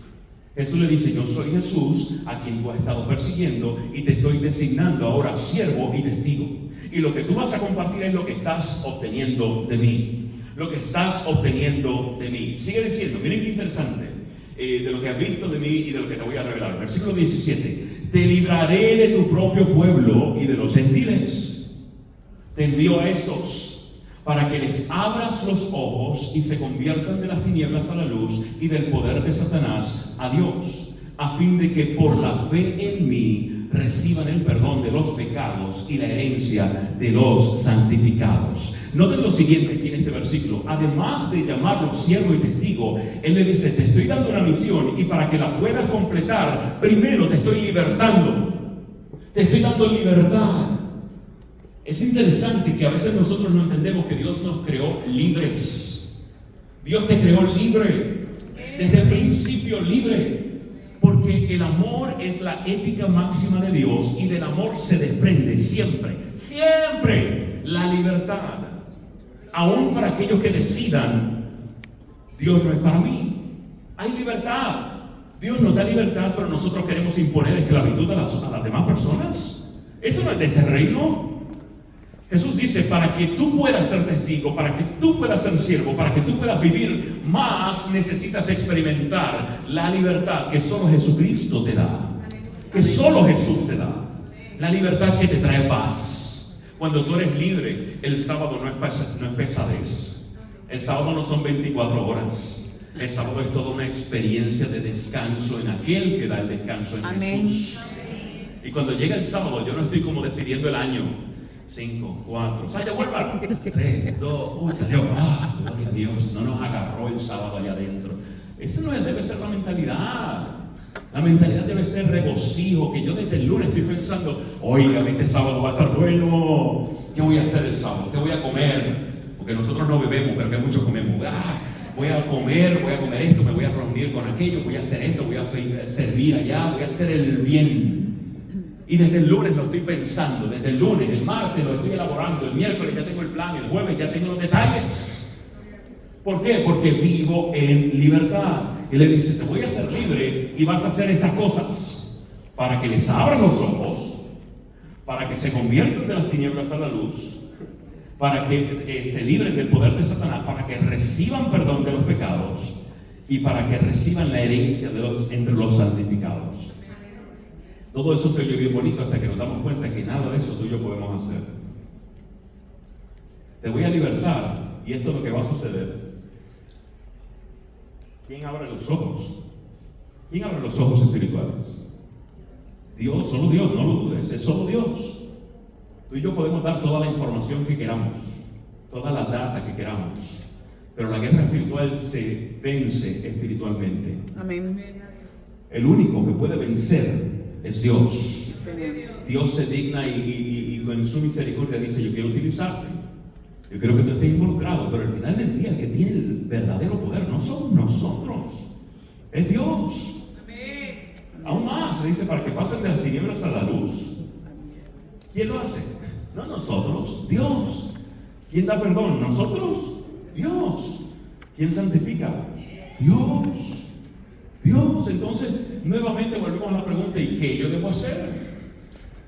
Jesús le dice, yo soy Jesús a quien tú has estado persiguiendo y te estoy designando ahora siervo y testigo. Y lo que tú vas a compartir es lo que estás obteniendo de mí. Lo que estás obteniendo de mí. Sigue diciendo, miren qué interesante. De lo que has visto de mí y de lo que te voy a revelar. Versículo 17. Te libraré de tu propio pueblo y de los gentiles. Te envío a estos para que les abras los ojos y se conviertan de las tinieblas a la luz y del poder de Satanás a Dios, a fin de que por la fe en mí reciban el perdón de los pecados y la herencia de los santificados. Noten lo siguiente aquí en este versículo. Además de llamarlo siervo y testigo, él le dice, te estoy dando una misión y para que la puedas completar, primero te estoy libertando. Te estoy dando libertad. Es interesante que a veces nosotros no entendemos que Dios nos creó libres. Dios te creó libre. Desde el principio libre. Porque el amor es la ética máxima de Dios y del amor se desprende siempre la libertad. Aún para aquellos que decidan, Dios no es para mí. Hay libertad. Dios nos da libertad, pero nosotros queremos imponer esclavitud a las demás personas. Eso no es de este reino. Jesús dice, para que tú puedas ser testigo, para que tú puedas ser siervo, para que tú puedas vivir más, necesitas experimentar la libertad que solo Jesucristo te da. Que solo Jesús te da. La libertad que te trae paz. Cuando tú eres libre, el sábado no es pesadez. El sábado no son 24 horas. El sábado es toda una experiencia de descanso en aquel que da el descanso en Amén. Jesús. Y cuando llega el sábado, yo no estoy como despidiendo el año. 5, 4, ¡sale, vuelva! 3, 2, 1, salió. ¡Ah, gloria a Dios! No nos agarró el sábado allá adentro. Esa no debe ser la mentalidad. La mentalidad debe ser regocijo, que yo desde el lunes estoy pensando, oiga, este sábado va a estar bueno. ¿Qué voy a hacer el sábado? ¿Qué voy a comer? Porque nosotros no bebemos, pero que muchos comemos. Voy a comer esto, me voy a reunir con aquello, voy a hacer esto, voy a servir allá, voy a hacer el bien. Y desde el lunes lo estoy pensando, desde el lunes, el martes lo estoy elaborando, el miércoles ya tengo el plan, el jueves ya tengo los detalles. ¿Por qué? Porque vivo en libertad. Y le dice, te voy a hacer libre y vas a hacer estas cosas para que les abran los ojos, para que se conviertan de las tinieblas a la luz, para que se libren del poder de Satanás, para que reciban perdón de los pecados y para que reciban la herencia entre los santificados. Todo eso se oye bien bonito hasta que nos damos cuenta que nada de eso tú y yo podemos hacer. Te voy a libertar, y esto es lo que va a suceder. ¿Quién abre los ojos? ¿Quién abre los ojos espirituales? Dios, solo Dios, no lo dudes, es solo Dios. Tú y yo podemos dar toda la información que queramos, toda la data que queramos, pero la guerra espiritual se vence espiritualmente. Amén. El único que puede vencer es Dios. Dios se digna y con su misericordia dice: yo quiero utilizarte, yo quiero que tú estés involucrado, pero al final del día el que tiene el verdadero poder no somos nosotros, es Dios. Aún más, se dice, para que pasen de las tinieblas a la luz. ¿Quién lo hace? No nosotros, Dios. ¿Quién da perdón? ¿Nosotros? Dios. ¿Quién santifica? Dios. Dios. Entonces, nuevamente volvemos a la pregunta: ¿y qué yo debo hacer?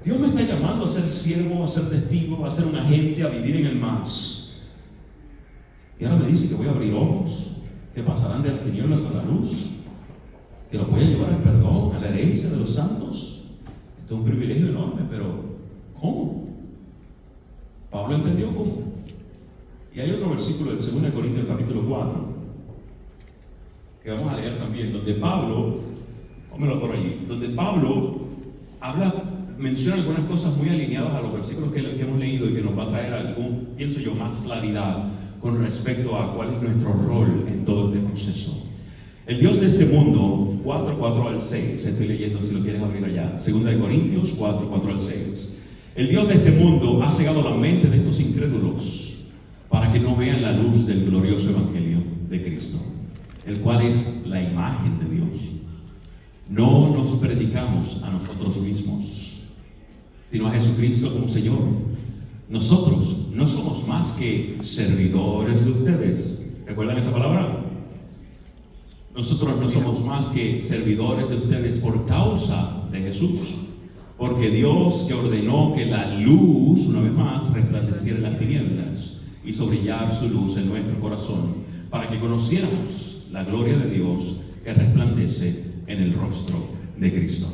Dios me está llamando a ser siervo, a ser testigo, a ser un agente, a vivir en el más. Y ahora me dice que voy a abrir ojos, que pasarán de las tinieblas a la luz, que los voy a llevar al perdón, a la herencia de los santos. Esto es un privilegio enorme, pero ¿cómo? Pablo entendió cómo. Y hay otro versículo del 2 Corintios capítulo 4 que vamos a leer también, donde Pablo, pónmelo por ahí, donde Pablo menciona algunas cosas muy alineadas a los versículos que hemos leído y que nos va a traer pienso yo, más claridad con respecto a cuál es nuestro rol en todo este proceso. El Dios de este mundo, 4 al 6, estoy leyendo si lo quieres abrir allá, 2 Corintios 4 al 6. El Dios de este mundo ha cegado la mente de estos incrédulos para que no vean la luz del glorioso evangelio de Cristo, el cual es la imagen de Dios. No nos predicamos a nosotros mismos, sino a Jesucristo como Señor. Nosotros no somos más que servidores de ustedes. ¿Recuerdan esa palabra? Nosotros no somos más que servidores de ustedes por causa de Jesús, porque Dios, que ordenó que la luz, una vez más, resplandeciera en las tinieblas, hizo brillar su luz en nuestro corazón, para que conociéramos la gloria de Dios que resplandece en el rostro de Cristo.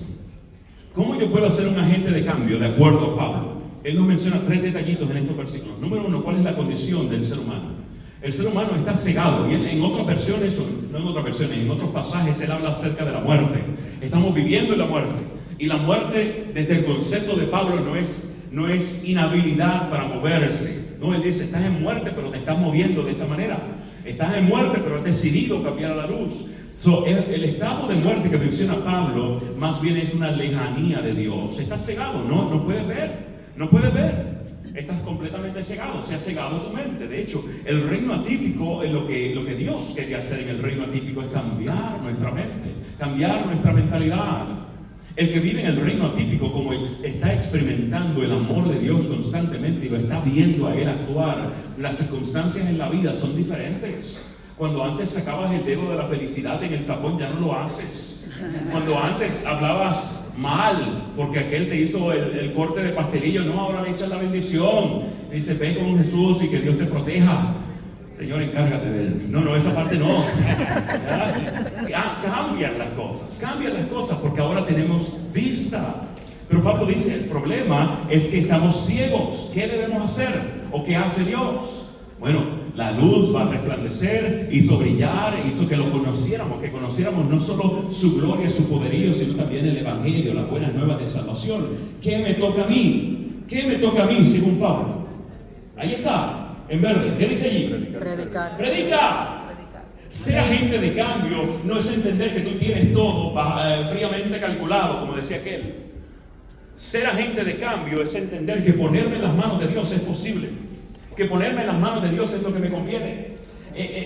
¿Cómo yo puedo ser un agente de cambio de acuerdo a Pablo? Él nos menciona 3 detallitos en estos versículos. Número 1, ¿cuál es la condición del ser humano? El ser humano está cegado, y en otras versiones, no en otras versiones, en otros pasajes él habla acerca de la muerte. Estamos viviendo en la muerte, y la muerte desde el concepto de Pablo no es inhabilidad para moverse. No, él dice: estás en muerte pero te estás moviendo de esta manera. Estás en muerte pero has decidido cambiar a la luz. El estado de muerte que menciona Pablo más bien es una lejanía de Dios. Estás cegado, no puedes ver. Estás completamente cegado, se ha cegado tu mente. De hecho, el reino atípico, lo que Dios quería hacer en el reino atípico es cambiar nuestra mente, cambiar nuestra mentalidad. El que vive en el reino atípico, como está experimentando el amor de Dios constantemente y lo está viendo a Él actuar, las circunstancias en la vida son diferentes. Cuando antes sacabas el dedo de la felicidad en el tapón, ya no lo haces. Cuando antes hablabas mal porque aquel te hizo el corte de pastelillo, no, ahora le echas la bendición. Le dice: ven con Jesús y que Dios te proteja. Señor, encárgate de él. No, esa parte no. Cambian las cosas porque ahora tenemos vista. Pero Pablo dice: el problema es que estamos ciegos. ¿Qué debemos hacer? ¿O qué hace Dios? Bueno, la luz va a resplandecer, hizo brillar, hizo que lo conociéramos, que conociéramos no solo su gloria, su poderío, sino también el evangelio, las buenas nuevas de salvación. ¿Qué me toca a mí? ¿Qué me toca a mí, según Pablo? Ahí está, en verde. ¿Qué dice allí? Predicar. Ser agente de cambio no es entender que tú tienes todo fríamente calculado, como decía aquel. Ser agente de cambio es entender que ponerme en las manos de Dios es posible, que ponerme en las manos de Dios es lo que me conviene.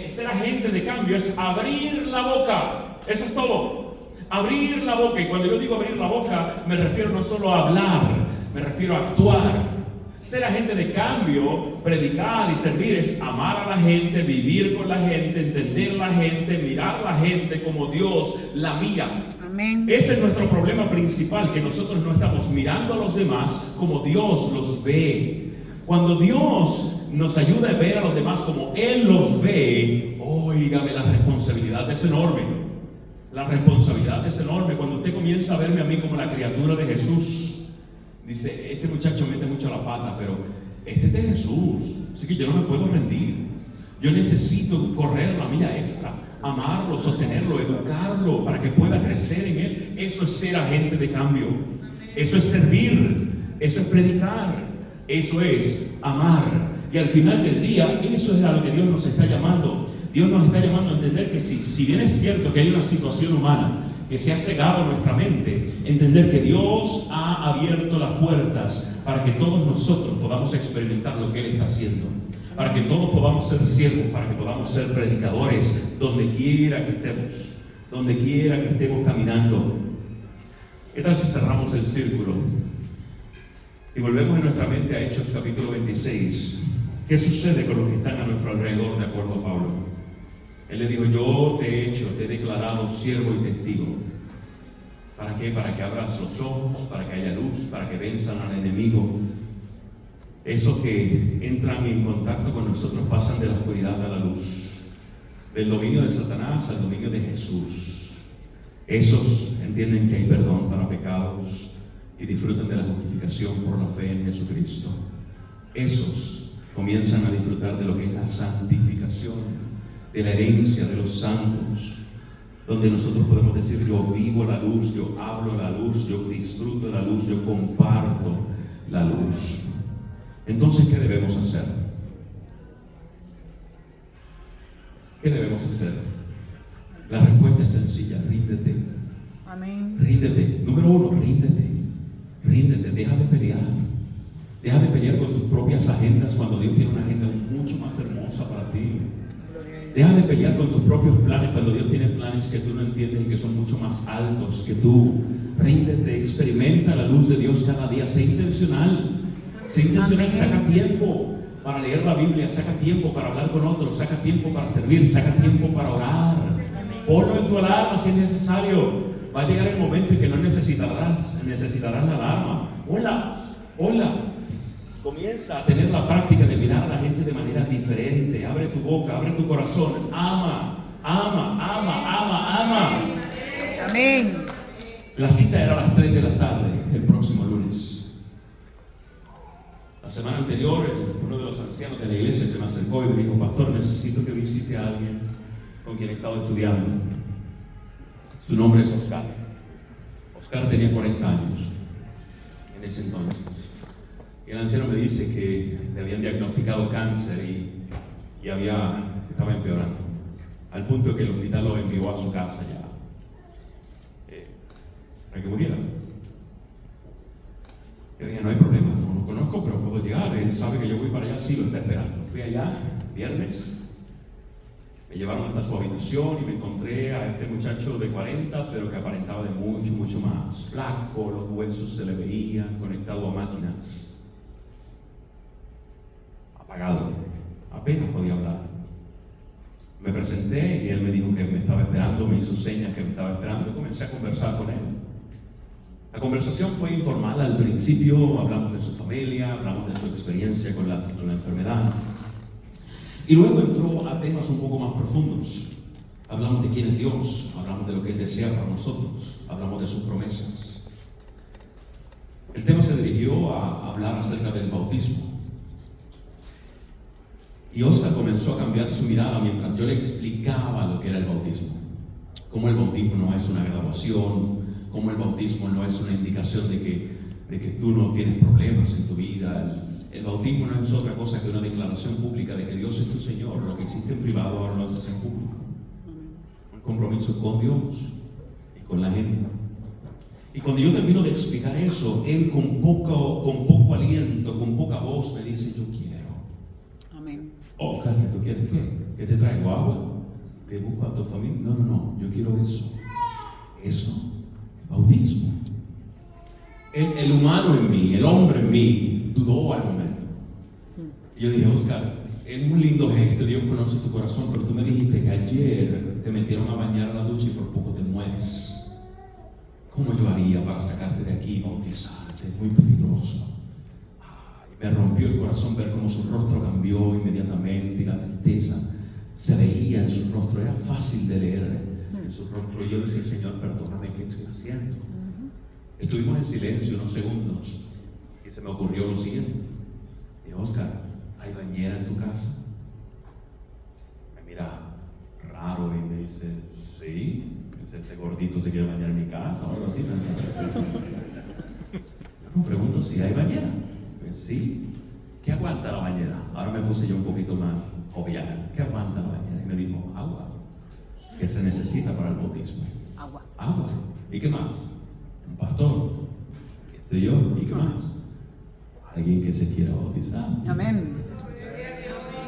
Ser agente de cambio es abrir la boca. Eso es todo. Abrir la boca. Y cuando yo digo abrir la boca, me refiero no solo a hablar, me refiero a actuar. Ser agente de cambio, predicar y servir es amar a la gente, vivir con la gente, entender a la gente, mirar a la gente como Dios la mira. Amén. Ese es nuestro problema principal, que nosotros no estamos mirando a los demás como Dios los ve. Cuando Dios nos ayuda a ver a los demás como Él los ve, óigame, la responsabilidad es enorme. La responsabilidad es enorme. Cuando usted comienza a verme a mí como la criatura de Jesús, dice: este muchacho mete mucho la pata, pero este es de Jesús, así que yo no me puedo rendir. Yo necesito correr la milla extra, amarlo, sostenerlo, educarlo para que pueda crecer en Él. Eso es ser agente de cambio. Eso es servir. Eso es predicar. Eso es amar. Y al final del día, eso es a lo que Dios nos está llamando. Dios nos está llamando a entender que si bien es cierto que hay una situación humana que se ha cegado nuestra mente, entender que Dios ha abierto las puertas para que todos nosotros podamos experimentar lo que Él está haciendo, para que todos podamos ser siervos, para que podamos ser predicadores donde quiera que estemos caminando. ¿Qué tal si cerramos el círculo y volvemos en nuestra mente a Hechos capítulo 26? ¿Qué sucede con los que están a nuestro alrededor, de acuerdo a Pablo? Él le dijo: yo te he declarado siervo y testigo. ¿Para qué? Para que abras los ojos, para que haya luz, para que venzan al enemigo. Esos que entran en contacto con nosotros pasan de la oscuridad a la luz, del dominio de Satanás al dominio de Jesús. Esos entienden que hay perdón para pecados y disfrutan de la justificación por la fe en Jesucristo. Esos comienzan a disfrutar de lo que es la santificación, de la herencia de los santos, donde nosotros podemos decir: yo vivo la luz, yo hablo la luz, yo disfruto la luz, yo comparto la luz. Entonces, ¿qué debemos hacer? ¿Qué debemos hacer? La respuesta es sencilla: ríndete. Amén. Ríndete. Número uno, ríndete. Ríndete, deja de pelear. Deja de pelear con tus propias agendas cuando Dios tiene una agenda mucho más hermosa para ti. Deja de pelear con tus propios planes cuando Dios tiene planes que tú no entiendes y que son mucho más altos que tú. Ríndete, experimenta la luz de Dios cada día. Sé intencional. Sé intencional, saca tiempo para leer la Biblia, saca tiempo para hablar con otros, saca tiempo para servir, saca tiempo para orar. Ponlo en tu alarma si es necesario. Va a llegar el momento en que no necesitarás la alarma. Hola. Comienza a tener la práctica de mirar a la gente de manera diferente. Abre tu boca, abre tu corazón. Ama. Amén. La cita era a las 3 de la tarde, el próximo lunes. La semana anterior, uno de los ancianos de la iglesia se me acercó y me dijo: pastor, necesito que visite a alguien con quien he estado estudiando. Su nombre es Oscar. Oscar tenía 40 años en ese entonces. Y el anciano me dice que le habían diagnosticado cáncer y estaba empeorando, al punto que el hospital lo envió a su casa ya, para que muriera. Yo dije: no hay problema, no lo conozco, pero puedo llegar. Él sabe que yo voy para allá, sí, lo está esperando. Fui allá, viernes. Me llevaron hasta su habitación y me encontré a este muchacho de 40, pero que aparentaba de mucho más. Flaco, los huesos se le veían, conectado a máquinas. Apagado, apenas podía hablar. Me presenté y él me dijo que me estaba esperando, me hizo señas que me estaba esperando y comencé a conversar con él. La conversación fue informal al principio, hablamos de su familia, hablamos de su experiencia con la enfermedad. Y luego entró a temas un poco más profundos. Hablamos de quién es Dios, hablamos de lo que Él desea para nosotros, hablamos de sus promesas. El tema se dirigió a hablar acerca del bautismo. Y Oscar comenzó a cambiar su mirada mientras yo le explicaba lo que era el bautismo. Cómo el bautismo no es una graduación, cómo el bautismo no es una indicación de que tú no tienes problemas en tu vida. El bautismo no es otra cosa que una declaración pública de que Dios es tu Señor. Lo que hiciste en privado ahora lo haces en público. Un compromiso con Dios y con la gente. Y cuando yo termino de explicar eso, él con poco aliento, con poca voz me dice: yo quiero. Amén. Oscar, ¿tú quieres qué? ¿Qué te traigo? ¿Agua? ¿Te busco a tu familia? No, yo quiero eso. Eso, el bautismo. El humano en mí, el hombre en mí, dudó al momento. Y yo dije: Oscar, es un lindo gesto, Dios conoce tu corazón, pero tú me dijiste que ayer te metieron a bañar a la ducha y por poco te mueres. ¿Cómo yo haría para sacarte de aquí y bautizarte? Es muy peligroso. Y me rompió el corazón ver cómo su rostro cambió inmediatamente y la tristeza se veía en su rostro. Era fácil de leer en su rostro. Y yo le decía: Señor, perdóname, ¿qué estoy haciendo? Estuvimos en silencio unos segundos y se me ocurrió lo siguiente. Dije: Oscar, ¿hay bañera en tu casa? Me mira raro y me dice, sí, ese gordito se quiere bañar en mi casa o algo así. Yo me pregunto si hay bañera. Sí. ¿Qué aguanta la bañera? Ahora me puse yo un poquito más jovial. ¿Qué aguanta la bañera? Y me dijo, agua. ¿Qué se necesita para el bautismo? Agua. Agua. ¿Y qué más? Un pastor. Estoy yo. ¿Y qué más? Alguien que se quiera bautizar. Amén.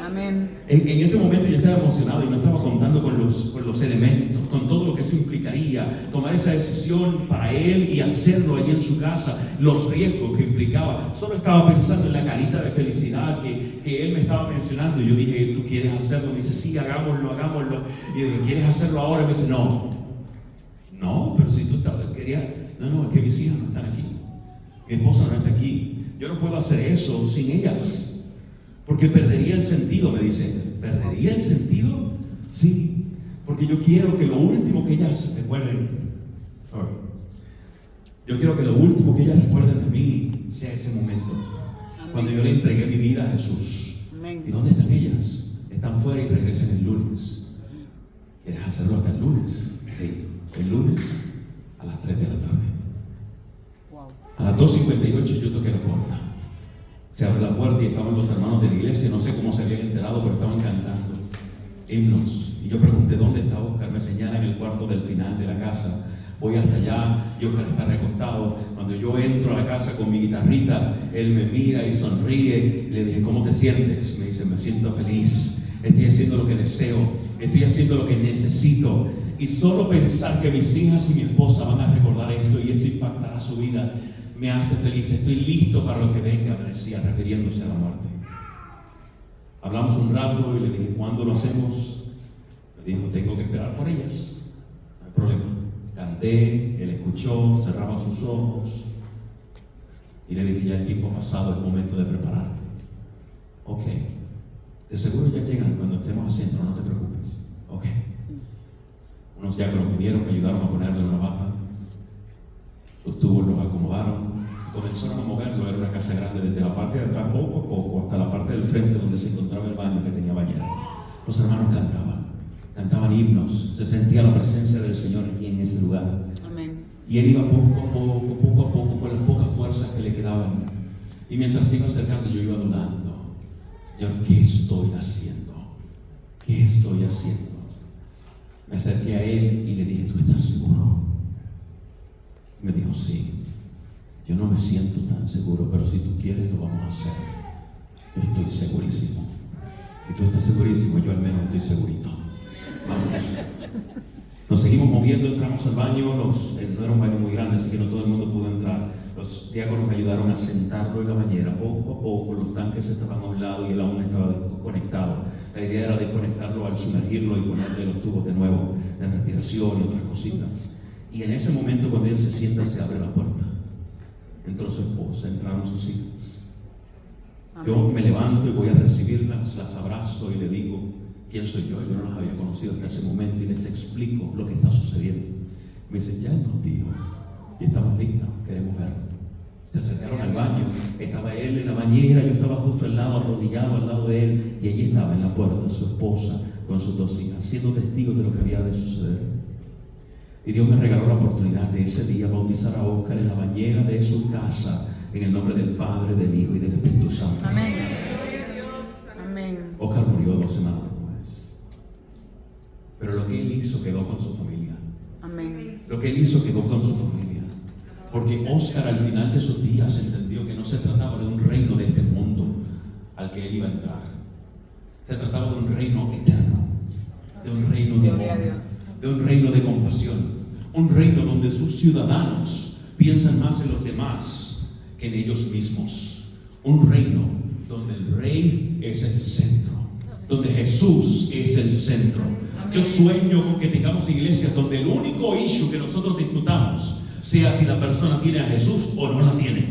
Amén. En ese momento yo estaba emocionado y no estaba contando con los elementos, con todo lo que eso implicaría, tomar esa decisión para él y hacerlo allí en su casa, los riesgos que implicaba. Solo estaba pensando en la carita de felicidad que él me estaba mencionando. Y yo dije, ¿tú quieres hacerlo? Me dice, sí, hagámoslo. Y yo dije, ¿quieres hacerlo ahora? Y me dice, no, pero si tú querías, no, es que mis hijas no están aquí, mi esposa no está aquí, yo no puedo hacer eso sin ellas. Porque perdería el sentido, me dice. ¿Perdería el sentido? Sí, porque yo quiero que lo último que ellas recuerden, yo quiero que lo último que ellas recuerden de mí sea ese momento, cuando yo le entregué mi vida a Jesús. Amén. ¿Y dónde están ellas? Están fuera y regresan el lunes. ¿Quieres hacerlo hasta el lunes? Sí, el lunes a las 3 de la tarde. Wow. A las 2:58 yo toqué la puerta. Se abre la puerta y estaban los hermanos de la iglesia, no sé cómo se habían enterado, pero estaban cantando himnos. Y yo pregunté, ¿dónde está Oscar? Me señalan el cuarto del final de la casa. Voy hasta allá y Oscar está recostado. Cuando yo entro a la casa con mi guitarrita, él me mira y sonríe. Y le dije, ¿cómo te sientes? Me dice, me siento feliz. Estoy haciendo lo que deseo. Estoy haciendo lo que necesito. Y solo pensar que mis hijas y mi esposa van a recordar esto y esto impactará su vida, me hace feliz. Estoy listo para lo que venga, me decía, refiriéndose a la muerte. Hablamos un rato y le dije, ¿cuándo lo hacemos? Me dijo, tengo que esperar por ellas. No hay problema. Canté, él escuchó, cerraba sus ojos y le dije, ya el tiempo ha pasado, es momento de prepararte. Ok, de seguro ya llegan cuando estemos haciendo, no te preocupes. Ok. Unos diáconos vinieron, me ayudaron a ponerle una bata. Los tubos los acomodaron y comenzaron a moverlo. Era una casa grande, desde la parte de atrás poco a poco hasta la parte del frente donde se encontraba el baño que tenía bañera. Los hermanos cantaban himnos, se sentía la presencia del Señor aquí en ese lugar. Amén. Y él iba poco a poco, con las pocas fuerzas que le quedaban. Y mientras se iba acercando, yo iba dudando, Señor, ¿qué estoy haciendo? ¿Qué estoy haciendo? Me acerqué a él y le dije, ¿tú estás seguro? Me dijo, sí, yo no me siento tan seguro, pero si tú quieres lo vamos a hacer. Yo estoy segurísimo. Si tú estás segurísimo, yo al menos estoy segurito. Vamos. Nos seguimos moviendo, entramos al baño, no era un baño muy grande, así que no todo el mundo pudo entrar. Los diáconos me ayudaron a sentarlo en la bañera. Poco a poco los tanques estaban a un lado y él aún estaba desconectado. La idea era desconectarlo al sumergirlo y ponerle los tubos de nuevo de respiración y otras cositas. Y en ese momento, cuando él se sienta, se abre la puerta. Entró su esposa, entraron sus hijas. Yo me levanto y voy a recibirlas, las abrazo y le digo, ¿quién soy yo? Yo no las había conocido en ese momento y les explico lo que está sucediendo. Me dicen, ya nos dijo y estamos listos, queremos verlo. Se acercaron al baño, estaba él en la bañera, yo estaba justo al lado, arrodillado al lado de él, y allí estaba en la puerta su esposa con sus dos hijas, siendo testigos de lo que había de suceder. Y Dios me regaló la oportunidad de ese día bautizar a Oscar en la bañera de su casa, en el nombre del Padre, del Hijo y del Espíritu Santo. Amén. Amén. Oscar murió 2 semanas después. Pero lo que él hizo quedó con su familia. Amén. Lo que él hizo quedó con su familia. Porque Oscar al final de sus días entendió que no se trataba de un reino de este mundo al que él iba a entrar. Se trataba de un reino eterno, de un reino de amor, de un reino de compasión, un reino donde sus ciudadanos piensan más en los demás que en ellos mismos. Un reino donde el rey es el centro, donde Jesús es el centro. Yo sueño con que tengamos iglesias donde el único issue que nosotros discutamos sea si la persona tiene a Jesús o no la tiene.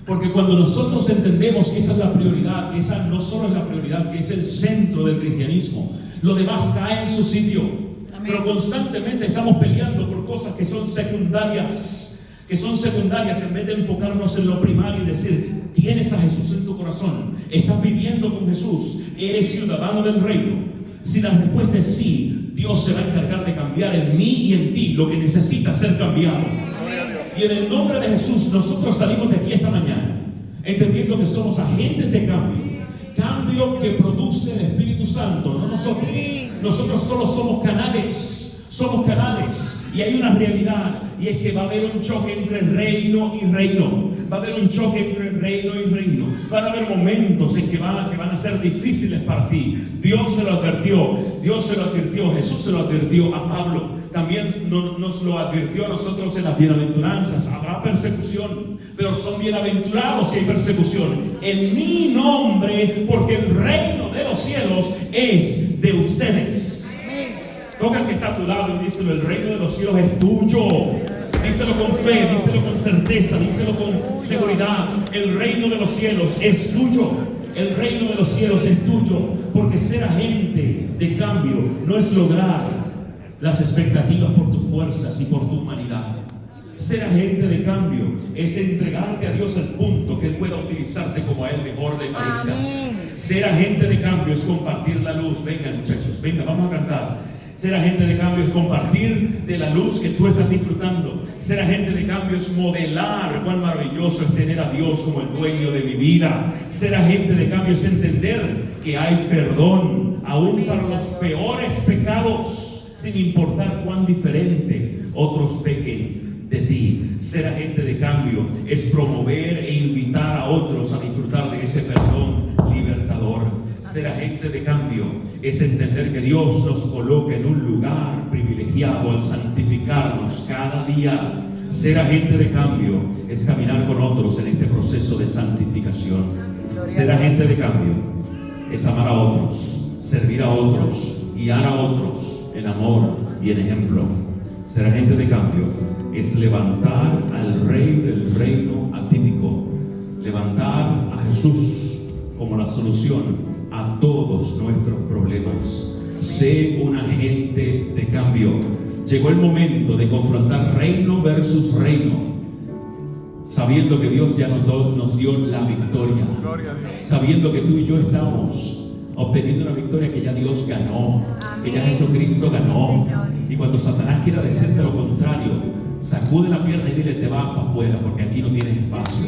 Porque cuando nosotros entendemos que esa es la prioridad, que esa no solo es la prioridad, que es el centro del cristianismo, lo demás cae en su sitio. Pero constantemente estamos peleando por cosas que son secundarias en vez de enfocarnos en lo primario y decir, tienes a Jesús en tu corazón, estás viviendo con Jesús, eres ciudadano del reino. Si la respuesta es sí, Dios se va a encargar de cambiar en mí y en ti lo que necesita ser cambiado. Y en el nombre de Jesús, nosotros salimos de aquí esta mañana entendiendo que somos agentes de cambio. Cambio que produce el Espíritu Santo, no nosotros. Nosotros solo somos canales. Somos canales. Y hay una realidad, y es que va a haber un choque entre reino y reino. Va a haber un choque entre reino y reino. Van a haber momentos en que van a ser difíciles para ti. Dios se lo advirtió. Jesús se lo advirtió a Pablo. También nos lo advirtió a nosotros en las bienaventuranzas. Habrá persecución, pero son bienaventurados si hay persecución en mi nombre, porque el reino de los cielos es de ustedes. Toca al que está a tu lado y díselo: el reino de los cielos es tuyo. Díselo con fe, díselo con certeza, díselo con seguridad. El reino de los cielos es tuyo. El reino de los cielos es tuyo. Porque ser agente de cambio no es lograr las expectativas por tus fuerzas y por tu humanidad. Ser agente de cambio es entregarte a Dios al punto que Él pueda utilizarte como a Él mejor le parezca. Ser agente de cambio es compartir la luz. Vengan, muchachos, venga, vamos a cantar. Ser agente de cambio es compartir de la luz que tú estás disfrutando. Ser agente de cambio es modelar cuán maravilloso es tener a Dios como el dueño de mi vida. Ser agente de cambio es entender que hay perdón aún para los peores pecados, sin importar cuán diferente otros pequen de ti. Ser agente de cambio es promover e invitar a otros a disfrutar de ese perdón libertador. Ser agente de cambio es entender que Dios nos coloca en un lugar privilegiado al santificarnos cada día. Ser agente de cambio es caminar con otros en este proceso de santificación. Ser agente de cambio es amar a otros, servir a otros, guiar a otros en amor y en ejemplo. Ser agente de cambio es levantar al Rey del reino atípico, levantar a Jesús como la solución a todos nuestros problemas. Sé un agente de cambio. Llegó el momento de confrontar reino versus reino, sabiendo que Dios ya nos dio la victoria, sabiendo que tú y yo estamos obteniendo una victoria que ya Dios ganó, que ya Jesucristo ganó. Y cuando Satanás quiera decirte lo contrario, sacude la pierna y dile: te vas para afuera, porque aquí no tienes espacio.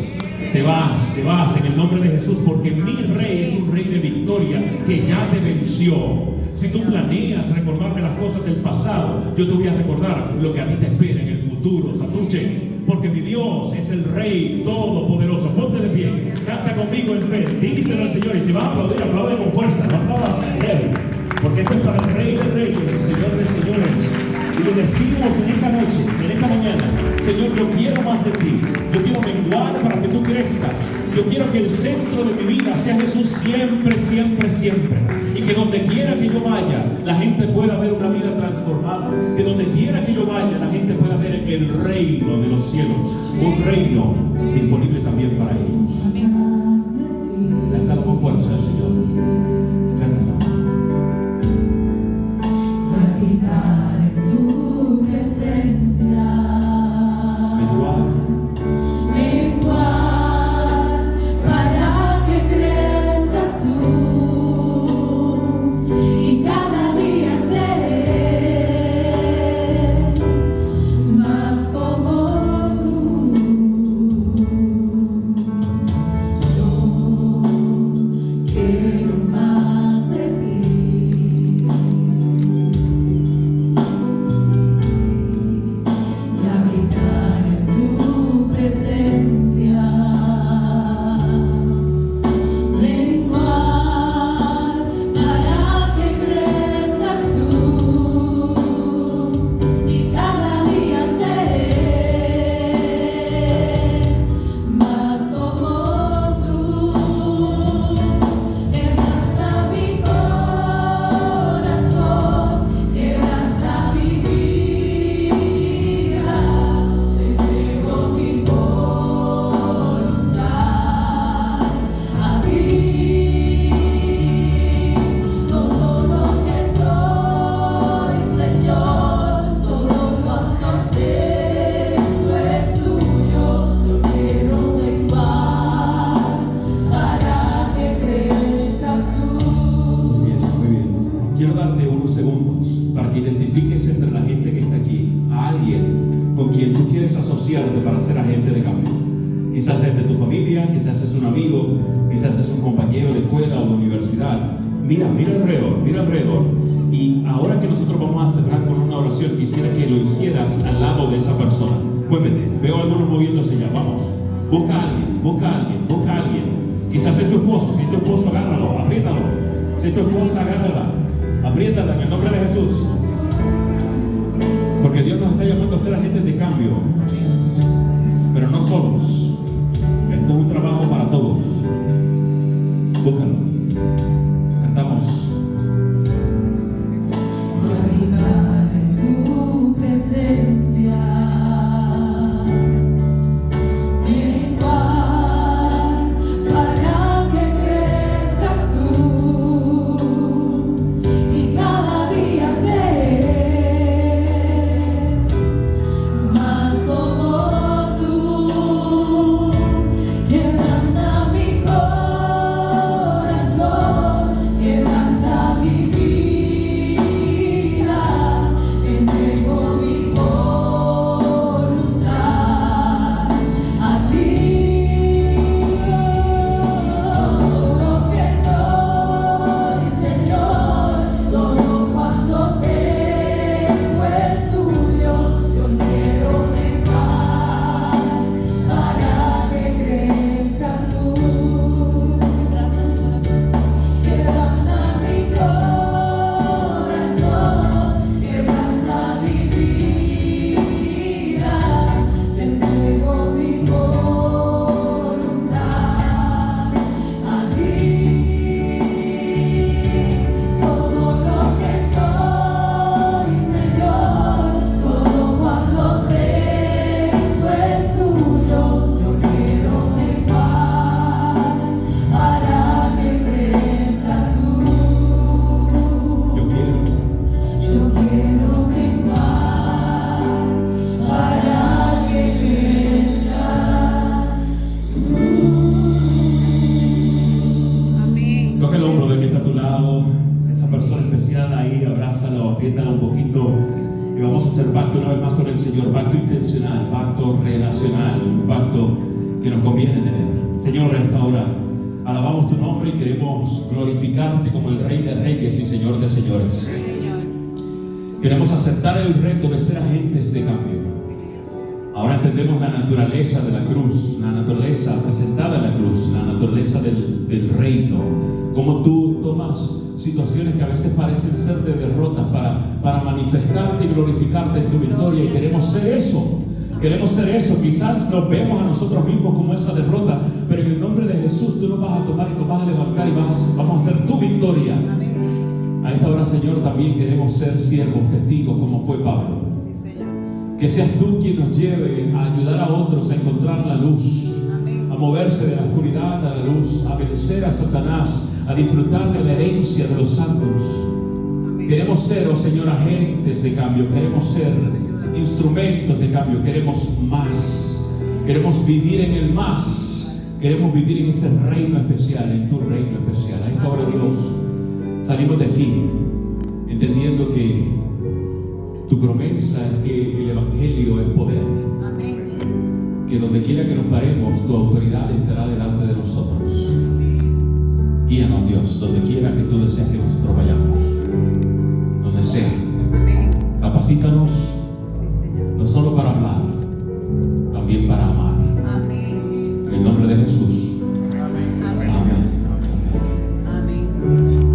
Te vas en el nombre de Jesús, porque mi rey es un rey de victoria que ya te venció. Si tú planeas recordarme las cosas del pasado, yo te voy a recordar lo que a ti te espera en el futuro, Satuche. Porque mi Dios es el Rey Todopoderoso. Ponte de pie, canta conmigo en fe, díselo al Señor. Y si vas a aplaudir, aplaude con fuerza, no aplaudas a Él, porque esto es para el Rey de Reyes y Señor de Señores. Y le decimos en esta noche, en esta mañana: Señor, yo quiero más de ti. Yo quiero menguar para que tú crezcas. Yo quiero que el centro de mi vida sea Jesús siempre, siempre, siempre. Y que donde quiera que yo vaya, la gente pueda ver una vida transformada. Que donde quiera que yo vaya, la gente pueda ver el reino de los cielos. Un reino disponible también para ellos. Cántalo con fuerza, Señor. Cántalo. Tu presencia, menguar para que crezcas tú, y cada día seré más como tú. juntos para que identifiques entre la gente que está aquí a alguien con quien tú quieres asociarte para ser agente de cambio. Quizás es de tu familia, quizás es un amigo, quizás es un compañero de escuela o de universidad. Mira alrededor. Y ahora que nosotros vamos a cerrar con una oración, quisiera que lo hicieras al lado de esa persona. Muévete, veo a algunos moviéndose ya, vamos. Busca a alguien. Quizás es tu esposo, si es tu esposo, agárralo, apriétalo. Si es tu esposa, agárrala, apriétala en el nombre de Jesús. Porque Dios nos está llamando a ser agentes de cambio, pero no solos. Esto es un trabajo para todos. Búscalo. Cantamos. Habitar en tu presencia, mi paz, para que crezcas tú y cada día ser más como tú. Quebranta mi corazón, quebranta mi vida, entrego mi voluntad a ti. Todo lo que soy, Señor, todo cuanto tengo es tuyo. Yo quiero dejar para que crezcas tú. Quebranta mi corazón, quebranta mi vida, te entrego mi voluntad a ti. Todo lo que soy, Señor, todo cuanto tengo es tuyo. Yo quiero dejar para que crezcas tú. Yo quiero. Yo quiero menguar para que crezcas Amén. Toca el hombro del que está a tu lado, esa persona especial ahí, abrázala o apriétala un poquito y vamos a hacer pacto una vez más con el Señor, pacto intencional, pacto relacional, un pacto que nos conviene tener. Señor, en esta hora alabamos tu nombre y queremos glorificarte como el Rey de Reyes y Señor de Señores. Señor. Queremos aceptar el reto de ser agentes de cambio. Ahora entendemos la naturaleza de la cruz, la naturaleza presentada en la cruz, la naturaleza del reino. Cómo tú tomas situaciones que a veces parecen ser de derrotas para manifestarte y glorificarte en tu victoria. Y queremos ser eso. Queremos ser eso. Quizás nos vemos a nosotros mismos como esa derrota, pero en el nombre de Jesús tú nos vas a tomar y nos vas a levantar y vamos a hacer tu victoria. Amén. A esta hora, Señor, también queremos ser siervos, testigos, como fue Pablo. Sí, Señor. Que seas tú quien nos lleve a ayudar a otros a encontrar la luz, Amén. a moverse de la oscuridad a la luz, a vencer a Satanás, a disfrutar de la herencia de los santos. Amén. Queremos ser, oh Señor, agentes de cambio, queremos ser instrumentos de cambio, queremos más, queremos vivir en el más, queremos vivir en ese reino especial, en tu reino especial. A esta hora, Dios, salimos de aquí entendiendo que tu promesa es que el Evangelio es poder, Amén. que donde quiera que nos paremos, tu autoridad estará delante de nosotros. Guíanos, Dios, donde quiera que tú deseas que nos